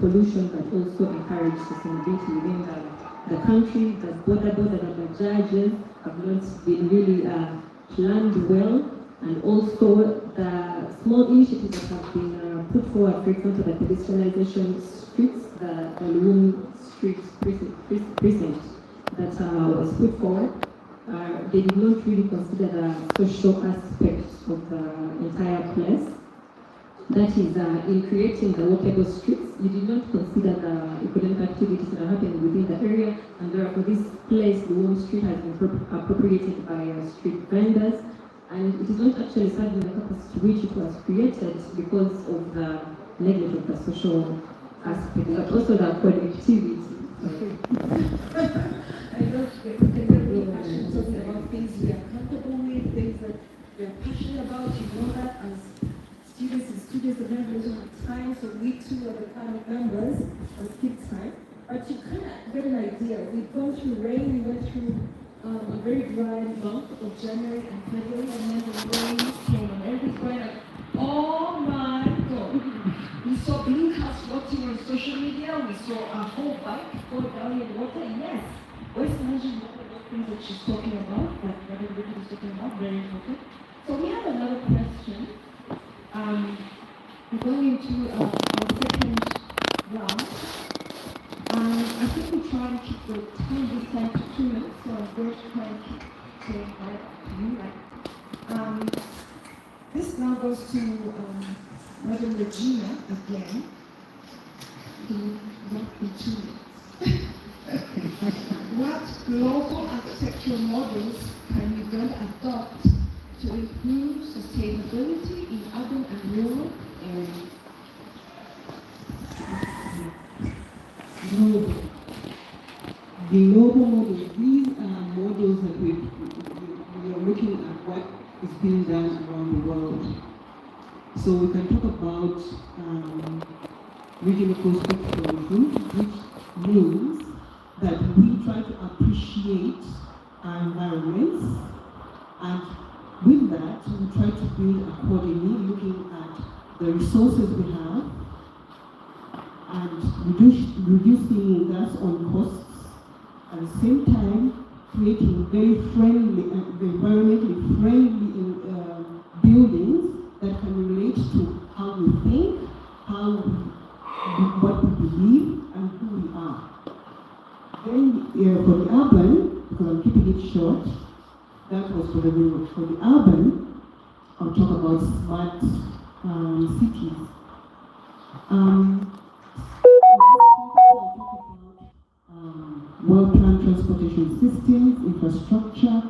pollution, but also encourage sustainability within the country. The border judges have not been really planned well, and also the small initiatives that have been put forward, for example, the pedestrianization streets, the Luwum Street precinct that was put forward. They did not really consider the social aspect of the entire place. That is, in creating the walkable streets, you did not consider the economic activities that are happening within the area, and therefore this place, the Luwum Street, has been appropriated by street vendors, and it is not actually serving the purpose to which it was created because of the neglect of the social aspect, but also the connectivity. I love talking about things we are comfortable with, things that we are passionate about. You know that as students and members don't have time, so we too are the kind of members of skip time. But you kind of get an idea. We've gone through rain, we went through a very dry month of January and February, and then the rain came, and everybody's going like, oh my God. We saw Blue House floating on social media, we saw a whole bike go down in the water. Yes, waste management, things that she's talking about, that Reverend Ricky is talking about, very important. So we have another question. We're going into our second round. I think we try and keep the time this time to 2 minutes, so I'm going to try and keep saying right to you. This now goes to Madam Regina again. Not be 2 minutes. What global architectural models can Uganda adopt to improve sustainability in urban and rural areas? Global models. These are models that we are looking at what is being done around the world. So we can talk about regional coastal tourism, which means that we try to appreciate our environments and with that, we try to build accordingly, looking at the resources we have and reducing thus on costs. At the same time, creating very friendly and environmentally friendly buildings that can relate to how we think, what we believe, and who we are. Then for the urban, because I'm keeping it short, that was for the rural. For the urban, I'll talk about smart cities. Well-planned transportation systems, infrastructure,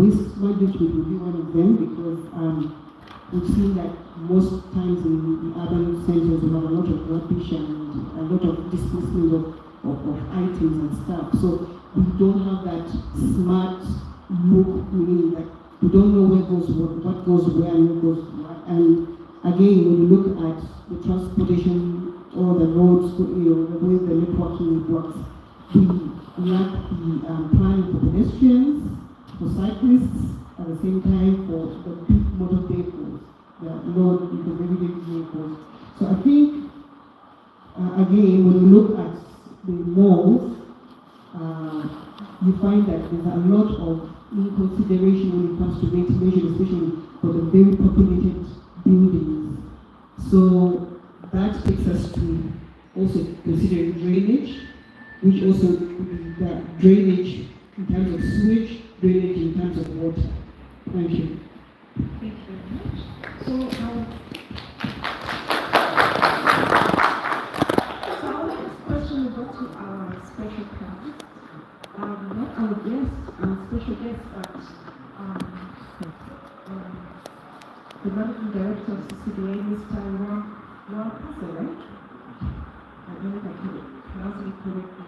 waste management will be one of them, because we've seen that most times in the urban centers we have a lot of rubbish and a lot of displacement of items and stuff. So we don't have that smart look, meaning that we don't know what goes where and what goes where. And again, when you look at the transportation or the roads, the way the networking works, we lack the planning for pedestrians, for cyclists, at the same time for the big motor vehicles, the very big vehicles. So I think, again, when you look at the malls, you find that there's a lot of inconsideration when it comes to ventilation, especially for the very populated buildings. So that takes us to also consider drainage, which also that drainage in terms of sewage, drainage in terms of water. Thank you. Thank you very much. So our next question will go to our special panel. Not our guest, our special guest, but the managing director of CCDA, Mr. Laura Pasa, right? I don't know if I can pronounce it correctly.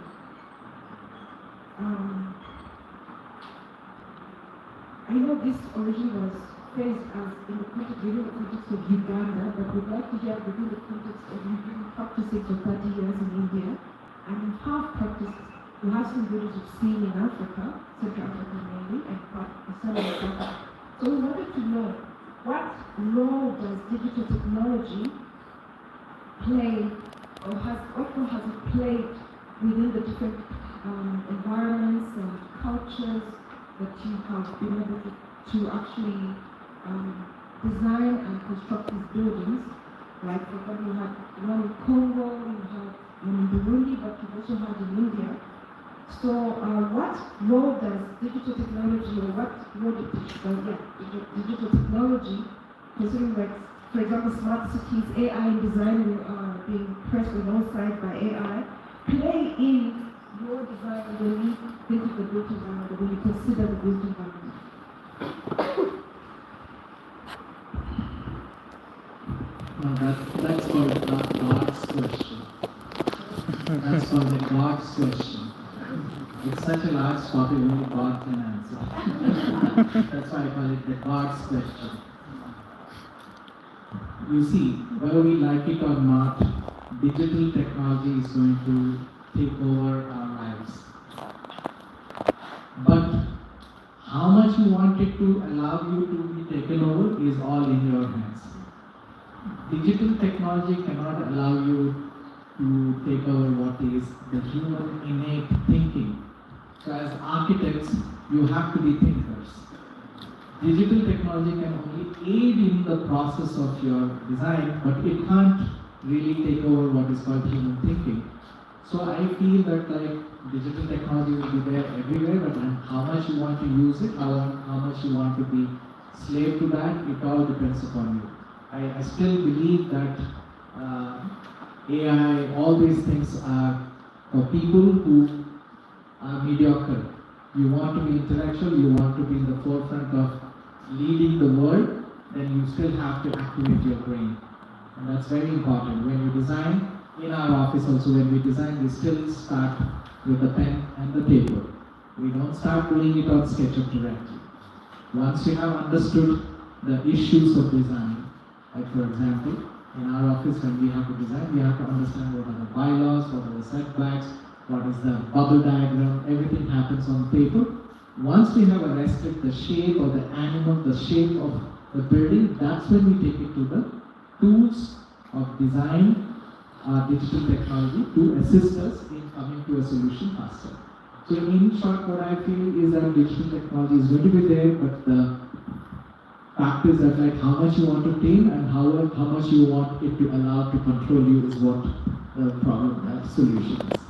I know this originally was faced as in the context of Uganda, but we'd like to hear within the context of you've been practicing for 30 years in India, and you have practiced, you have some videos you've seen in Africa, Central Africa mainly, and some in South Africa. So we wanted to know, what role does digital technology play, or what role has it played within the different environments and cultures that you have been able to actually design and construct these buildings? Like, for example, you had one in Congo, you had one in Burundi, but you also had in India. So what role does digital technology, or what role does digital technology, considering that, for example, smart cities, AI and design being pressed alongside by AI, play in your design when you think of the built environment, when you consider the built environment? That's called God's question. That's called the God's question. It's such a large topic, only God can answer. That's why I call it the God's question. You see, whether we like it or not, digital technology is going to take over our lives. But how much you want it to allow you to be taken over is all in your hands. Digital technology cannot allow you to take over what is the human innate thinking. So as architects, you have to be thinkers. Digital technology can only aid in the process of your design, but it can't really take over what is called human thinking. So I feel that digital technology will be there everywhere, but how much you want to use it, how much you want to be slave to that, it all depends upon you. I still believe that AI, all these things are for people who are mediocre. You want to be intellectual, you want to be in the forefront of leading the world, then you still have to activate your brain. And that's very important. When you design, in our office also, when we design, we still start with the pen and the paper. We don't start doing it on SketchUp directly. Once you have understood the issues of design, like for example, in our office when we have to design, we have to understand what are the bylaws, what are the setbacks, what is the bubble diagram, everything happens on paper. Once we have arrested the shape or the animal, the shape of the building, that's when we take it to the tools of design, digital technology to assist us in coming to a solution faster. So in short, what I feel is that digital technology is going to be there, but the fact is that like how much you want to tame and how much you want it to allow to control you is what the problem, solution is.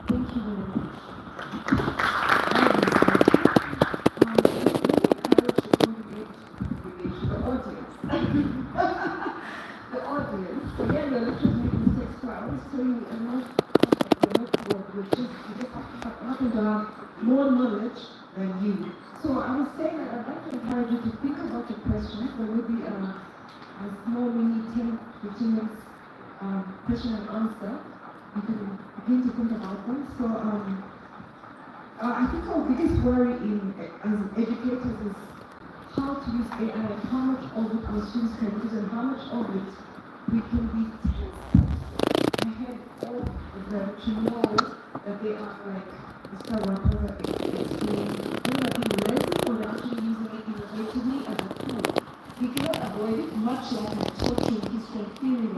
Thank you very much. The audience. Again, the lectures make mistakes, so I always tell you a lot of the network, which is you just happen to have more knowledge than you. So I was saying that I'd like to encourage you to think about your questions. There will be a small mini 10-15 minutes question and answer. You can begin to think about them. So I think our biggest worry as educators is how to use AI and how much of it our students can use and how much of it we can be ahead of them to know that they are like Mr. Whatever experiencing, whether being lazy or they're actually using it innovatively as a tool. We cannot avoid it, much like I taught you in history and theory.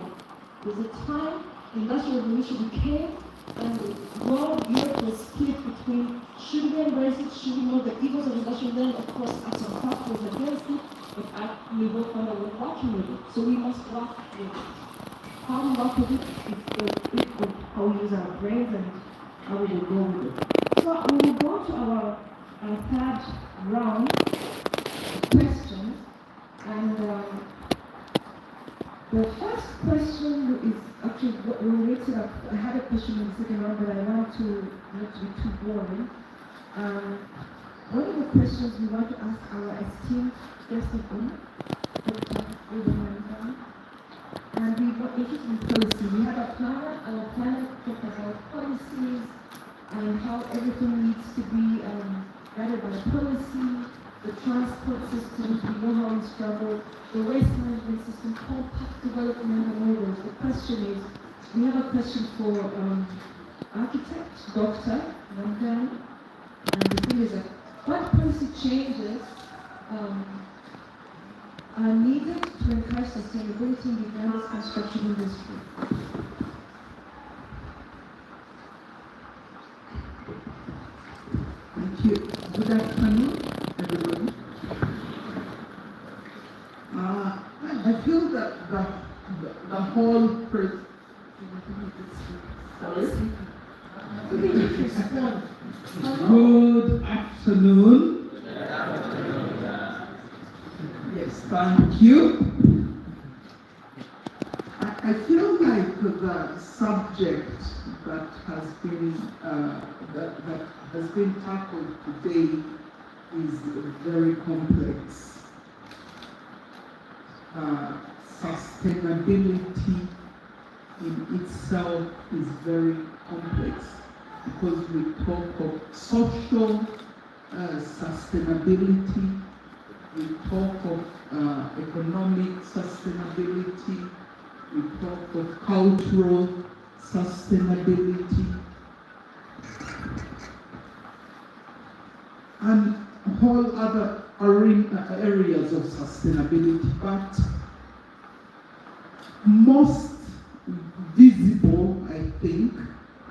There's a time the Industrial Revolution came and the world Europe was split between should we embrace it, should we know the evils of industrial, then of course at some factors against it, but we both found that we're working with it. So we must work with it. How we work with it is how we use our brains and how we will go with it. So we will go to our third round of questions, and the first question is actually we'll wait it up. I had a question in the second round, but I want to not to be too boring. One of the questions we want to ask our esteemed guest of honor, Dr. William, and we were interested in policy. We had a planner, and our planner talked about policies and how everything needs to be guided by policy, the transport systems, we know how we struggle, the waste management system, compact development and all those. The question is, we have a question for architect, Dr. Nandan, and the thing is that what policy changes are needed to encourage sustainability in the Uganda's construction industry? Thank you. Good afternoon, everybody. I feel that the whole Good afternoon. Yes, thank you. I feel like the subject that has been tackled today is very complex. Sustainability in itself is very complex because we talk of social sustainability, we talk of economic sustainability, we talk of cultural sustainability, and whole other areas of sustainability, but most visible, I think,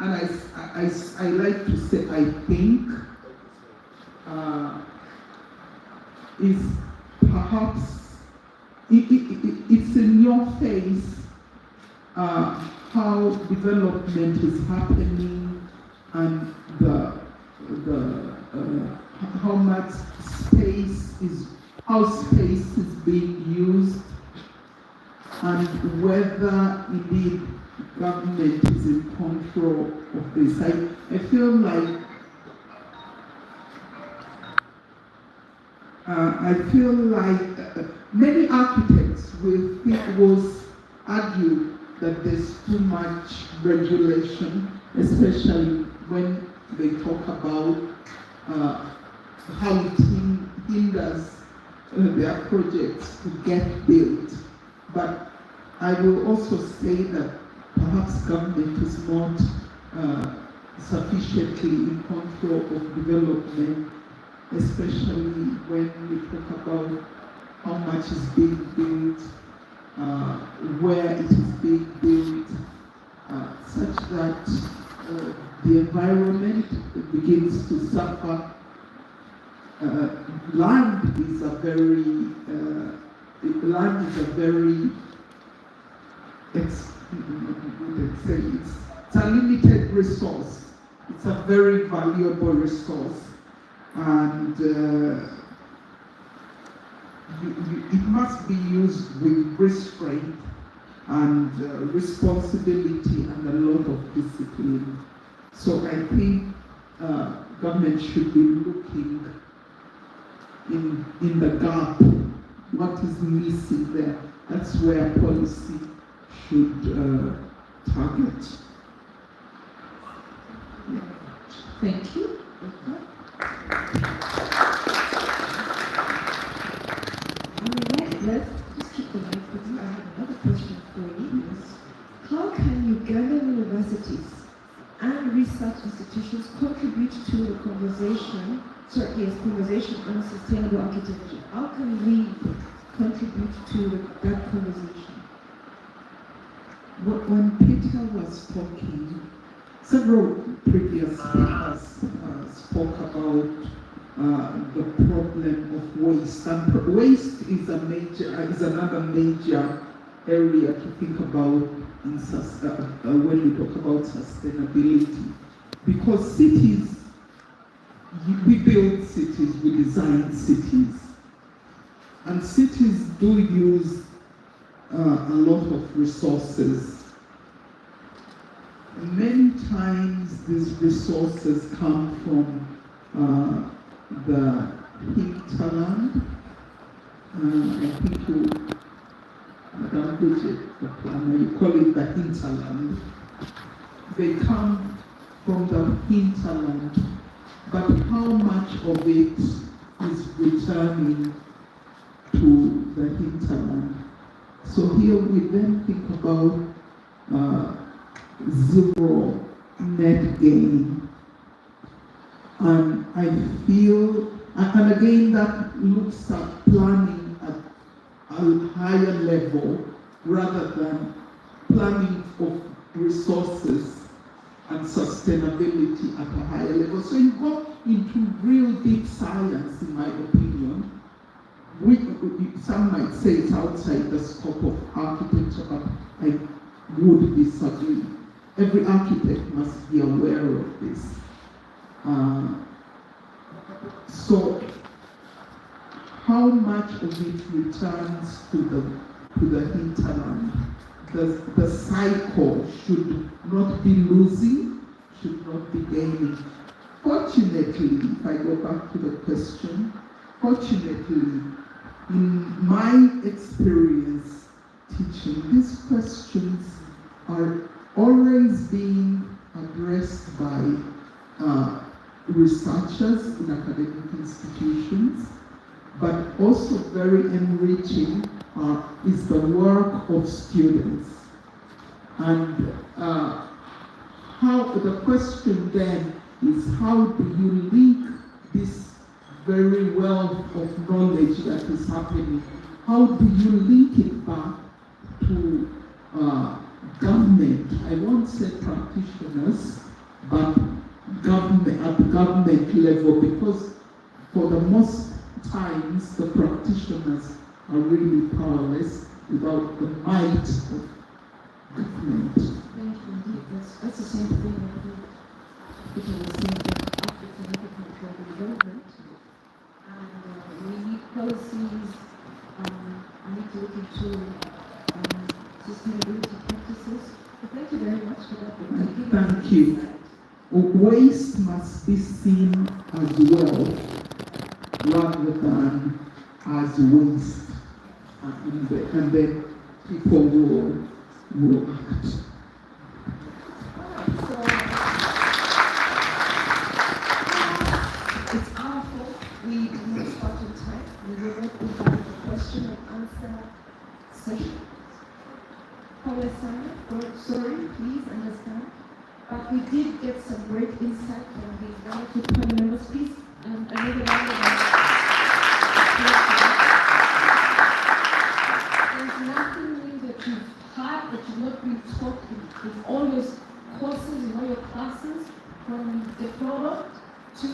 and I like to say I think, is perhaps, it's in your face how development is happening and how much how space is being used, and whether indeed government is in control of this. I feel like many architects will argue that there's too much regulation, especially when they talk about how it hinders their projects to get built. But I will also say that perhaps government is not sufficiently in control of development especially when we talk about how much is being built, where it is being built, such that the environment begins to suffer. Land is a very it's a limited resource. It's a very valuable resource, and it must be used with restraint and responsibility and a lot of discipline. So I think government should be looking in the gap, what is missing there. That's where policy should target. Yeah. Thank you. Let's just keep the mic with you. I have another question for you. How can Ugandan universities and research institutions contribute to the conversation on sustainable architecture? How can we contribute to that conversation? When Peter was talking, several previous speakers spoke about the problem of waste. And waste is another major area to think about when we talk about sustainability. Because cities, we build cities, we design cities. And cities do use a lot of resources. Many times these resources come from the hinterland. I think Madam Bridget, the planner, you call it the hinterland. They come from the hinterland, but how much of it is returning to the hinterland? So here we then think about zero net gain. And I feel, and again that looks at planning at a higher level rather than planning of resources and sustainability at a higher level. So you go into real deep science, in my opinion. Some might say it's outside the scope of architecture, but I would disagree. Every architect must be aware of this. So, how much of it returns to the hinterland? The cycle should not be losing, should not be gaining. Fortunately, if I go back to the question, fortunately, in my experience teaching, these questions are always being addressed by researchers in academic institutions, but also very enriching is the work of students. And how the question then is, how do you link this very wealth of knowledge that is happening? How do you link it back to government? I won't say practitioners, but government at the government level, because for the most times the practitioners are really powerless without the might of government. Thank you. Indeed, that's the same thing that we were saying about African control development. And we need policies, we need to look into sustainability practices. But thank you very much for that. Thank you. Waste must be seen as wealth rather than as waste. And then people will act. It's powerful. We did not start in time. We will not be having a question and answer session. Sorry, please understand. But we did get some great insight from these wonderful panel members. Please Another round of There's nothing new that you've had that you've not been taught in all your courses, in all your classes, from the product to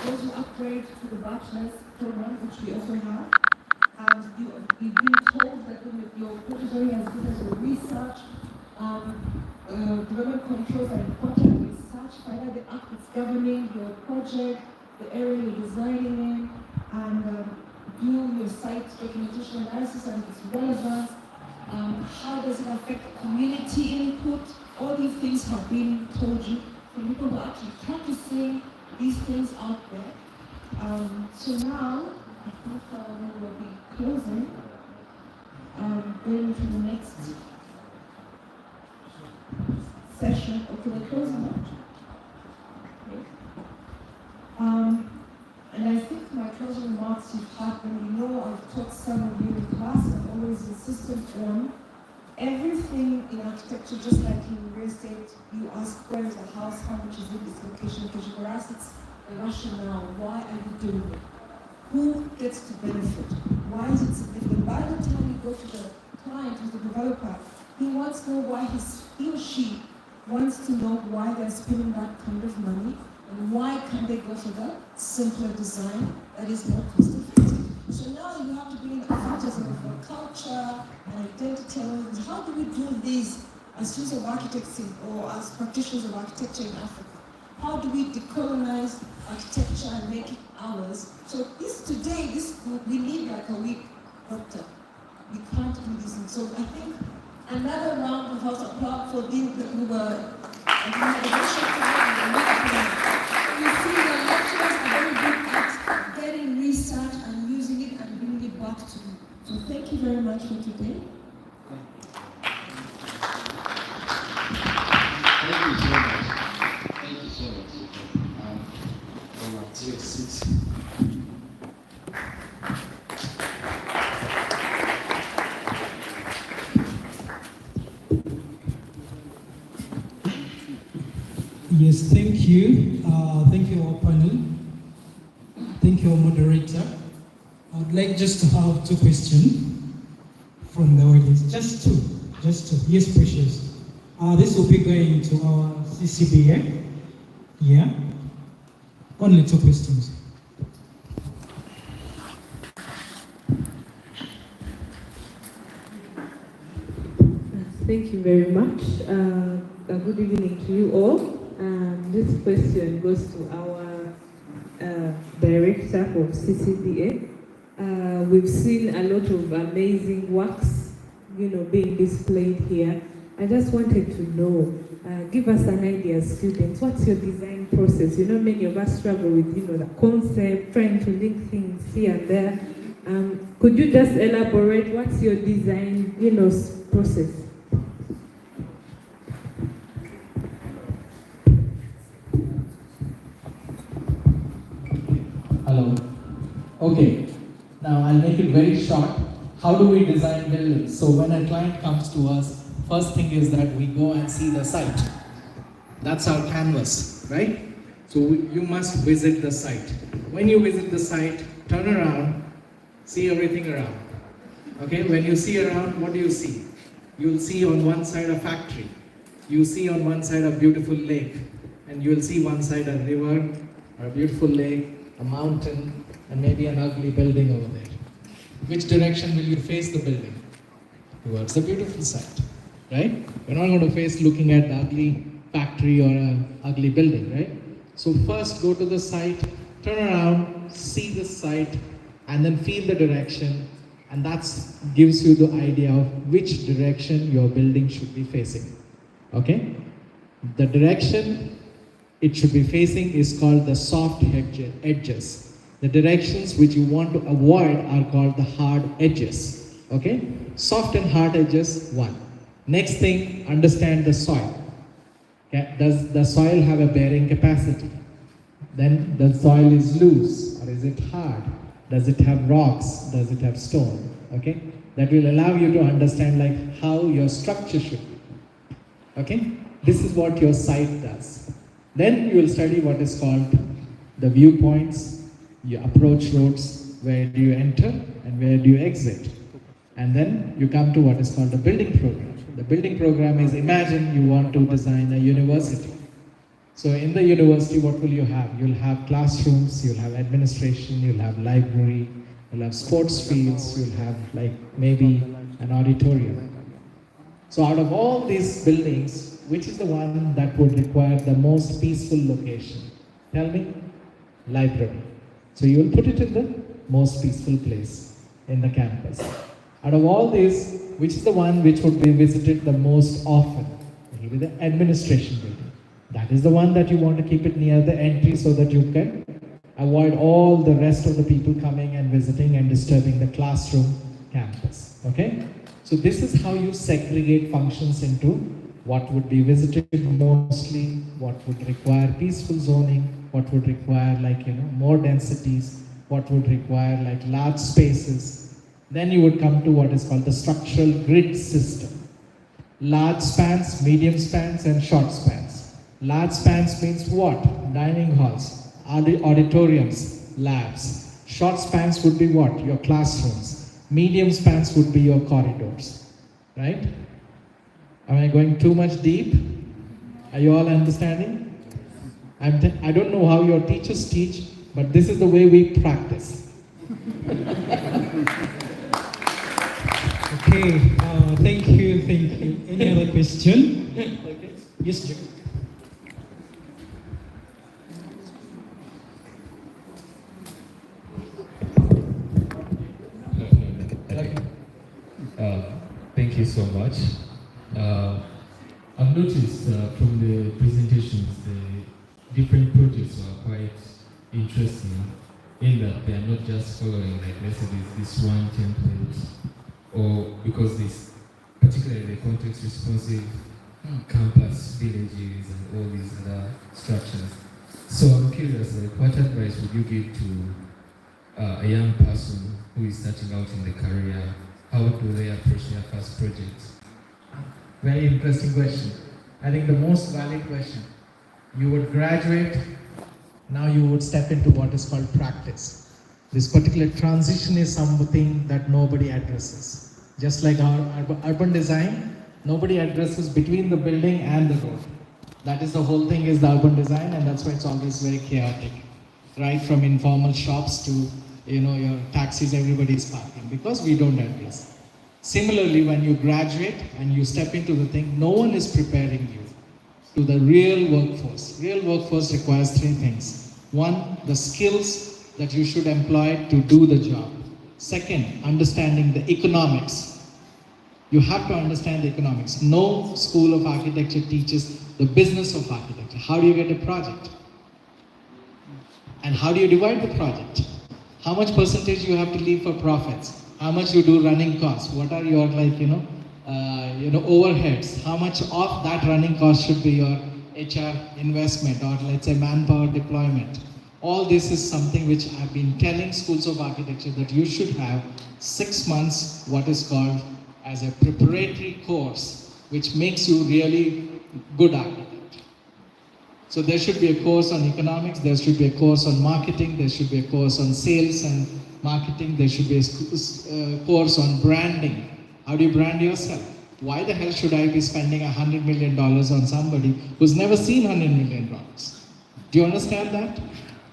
those who upgrade to the bachelor's program, which we also have. You've been told that your category as good as your research, development controls are important research, find out the act that's governing your project, the area you're designing in, and do your site documentation analysis and its relevance. How does it affect community input? All these things have been told you from people who are actually practicing these things out there. So now, I think we will be closing, going to the next session. Okay, we're closing now. Okay. And I think my closing remarks you've had when you know I've taught some of you in class and always insisted on everything in architecture, just like in real estate, you ask where is the house, how much is it, its location, because for us it's the rationale, why are you doing it? Who gets to benefit? Why is it significant? By the time you go to the client, who's the developer, he wants to know why he or she wants to know why they're spending that kind of money, and why can't they go for the simpler design that is more cost effective. So now you have to bring in factors of culture and identity. How do we do this as students of architecture or as practitioners of architecture in Africa? How do we decolonize architecture and make it ours? So we need like a week, but we can't do this. And so I think another round of applause for being we were. You see the lecturers are very good at getting research and using it and bringing it back to you. So thank you very much for today. Thank you so much. Thank you so much. Yes, thank you. Thank you, our panel. Thank you, our moderator. I would like just to have two questions from the audience. Just two. Yes, Precious. This will be going to our CCBA. Yeah. Only two questions. Thank you very much. Good evening to you all. This question goes to our director of CCBA. We've seen a lot of amazing works, being displayed here. I just wanted to know, give us an idea, students, what's your design process? Many of us struggle with, the concept, trying to link things here and there. Could you just elaborate what's your design, process? Hello. Okay. Now I'll make it very short. How do we design buildings? So when a client comes to us, first thing is that we go and see the site. That's our canvas, right? So you must visit the site. When you visit the site, turn around, see everything around. Okay, when you see around, what do you see? You'll see on one side a factory. You see on one side a beautiful lake. And you'll see one side a river, or a beautiful lake, a mountain, and maybe an ugly building over there. Which direction will you face the building? Towards the beautiful side, right? You're not going to face looking at the ugly factory or an ugly building, right? So first go to the site, turn around, see the site, and then feel the direction, and that gives you the idea of which direction your building should be facing, okay? The direction it should be facing is called the soft edges. The directions which you want to avoid are called the hard edges, okay? Soft and hard edges, one. Next thing, understand the soil. Okay? Does the soil have a bearing capacity? Then the soil is loose, or is it hard? Does it have rocks? Does it have stone? Okay? That will allow you to understand like how your structure should be. Okay? This is what your site does. Then you will study what is called the viewpoints, You approach roads, where do you enter and where do you exit? And then you come to what is called the building program. The building program is, imagine you want to design a university. So in the university, what will you have? You'll have classrooms, you'll have administration, you'll have library, you'll have sports fields, you'll have like maybe an auditorium. So out of all these buildings, which is the one that would require the most peaceful location? Tell me. Library. So you will put it in the most peaceful place in the campus. Out of all these, which is the one which would be visited the most often? It will be the administration building. That is the one that you want to keep it near the entry so that you can avoid all the rest of the people coming and visiting and disturbing the classroom campus. Okay? So this is how you segregate functions into what would be visited mostly, what would require peaceful zoning, what would require more densities, what would require large spaces. Then you would come to what is called the structural grid system. Large spans, medium spans, and short spans. Large spans means what? Dining halls, auditoriums, labs. Short spans would be what? Your classrooms. Medium spans would be your corridors. Right? Am I going too much deep? Are you all understanding? I don't know how your teachers teach, but this is the way we practice. Okay, thank you. Any other question? Okay. Yes, Jack. Thank you so much. I've noticed from the presentations, the different projects are quite interesting in that they are not just following, let's say, this one template, or because this, particularly the context responsive campus, villages, and all these other structures. So I'm curious, what advice would you give to a young person who is starting out in the career? How do they approach their first project? Very interesting question. I think the most valid question. You would graduate, now you would step into what is called practice. This particular transition is something that nobody addresses. Just like our urban design, nobody addresses between the building and the road. That is the whole thing, is the urban design, and that's why it's always very chaotic. Right from informal shops to your taxis, everybody's parking, because we don't address. Similarly, when you graduate and you step into the thing, no one is preparing you to the real workforce. Real workforce requires three things. One, the skills that you should employ to do the job. Second, understanding the economics. You have to understand the economics. No school of architecture teaches the business of architecture. How do you get a project? And how do you divide the project? How much percentage you have to leave for profits? How much you do running costs? What are your overheads? How much of that running cost should be your HR investment, or let's say manpower deployment? All this is something which I've been telling schools of architecture that you should have 6 months, what is called as a preparatory course, which makes you really good architect. So there should be a course on economics, there should be a course on marketing, there should be a course on sales and marketing, there should be a course on branding. How do you brand yourself? Why the hell should I be spending $100 million on somebody who's never seen $100 million? Do you understand that?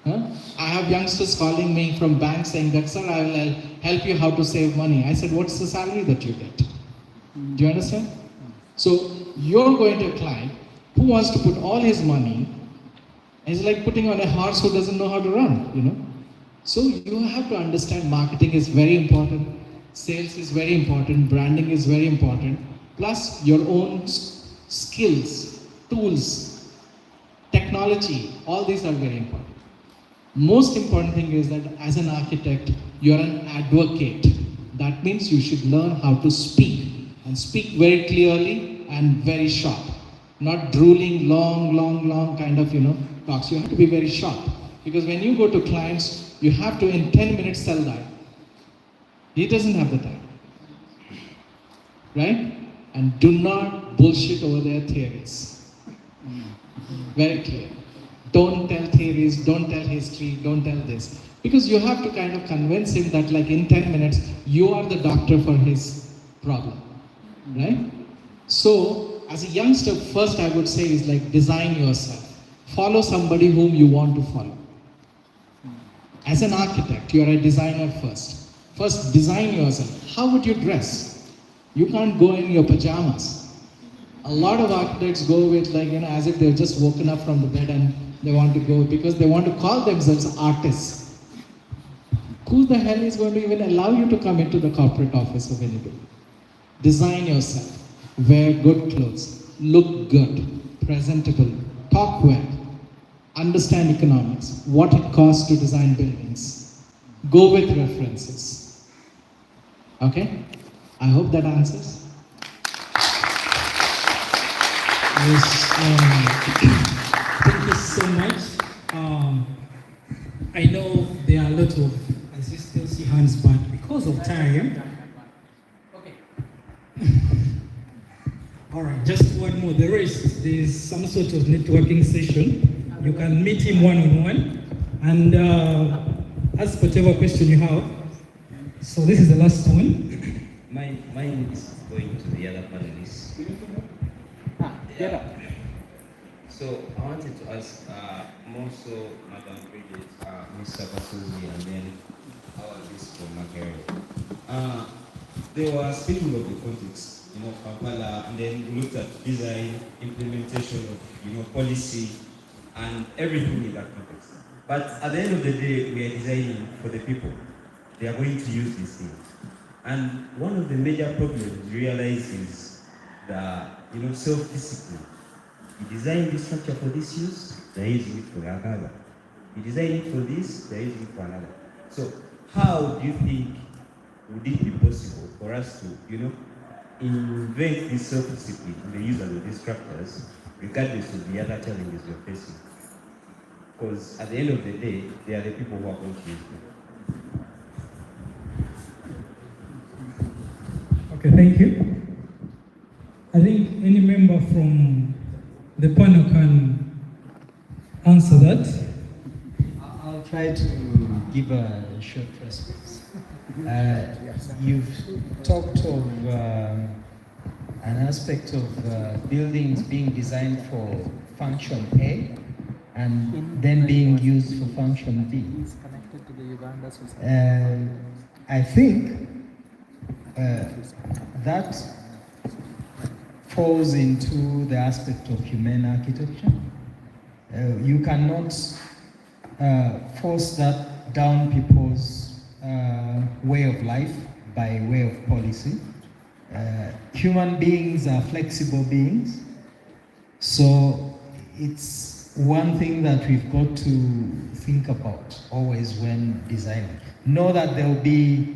Huh? I have youngsters calling me from banks saying that, sir, I will help you how to save money. I said, what's the salary that you get? Do you understand? So you're going to a client who wants to put all his money, it's like putting on a horse who doesn't know how to run, So you have to understand marketing is very important, sales is very important, branding is very important, plus your own skills, tools, technology, all these are very important. Most important thing is that as an architect, you're an advocate. That means you should learn how to speak, and speak very clearly and very sharp. Not drooling, long kind of, talks. You have to be very sharp. Because when you go to clients, you have to in 10 minutes sell that. He doesn't have the time. Right? And do not bullshit over their theories. Very clear. Don't tell theories, don't tell history, don't tell this. Because you have to kind of convince him that like in 10 minutes, you are the doctor for his problem, right? So, as a youngster, first I would say is like design yourself. Follow somebody whom you want to follow. As an architect, you are a designer first. First, design yourself. How would you dress? You can't go in your pajamas. A lot of architects go with like, as if they've just woken up from the bed and they want to go because they want to call themselves artists. Who the hell is going to even allow you to come into the corporate office of anybody? Design yourself. Wear good clothes. Look good. Presentable. Talk well. Understand economics. What it costs to design buildings. Go with references. Okay? I hope that answers. Yes, thank you so much. I know there are a lot of, I still see hands, but because of time, all right, just one more. The rest, there's some sort of networking session. You can meet him one-on-one and ask whatever question you have. So this is the last one. Mine is going to the other panelists. Get up. So I wanted to ask more so Madam Bridget, Mr. Basuzi, and then our guest from Makerere. They were speaking of the context, Kampala, and then we looked at design, implementation of, policy, and everything in that context. But at the end of the day, we are designing for the people. They are going to use these things. And one of the major problems we realize is the, self-discipline. You design this structure for this use, they're using it for another. You design it for this, they're using it for another. So how do you think would it be possible for us to, invent this self-discipline in the use of these structures, regardless of the other challenges we're facing? Because at the end of the day, they are the people who are going to use them. Okay, thank you. I think any member from the panel can answer that. I'll try to give a short response. You've talked of an aspect of buildings being designed for function A and then being used for function B. I think that falls into the aspect of humane architecture. You cannot force that down people's way of life by way of policy. Human beings are flexible beings, so it's one thing that we've got to think about always when designing. Know that there will be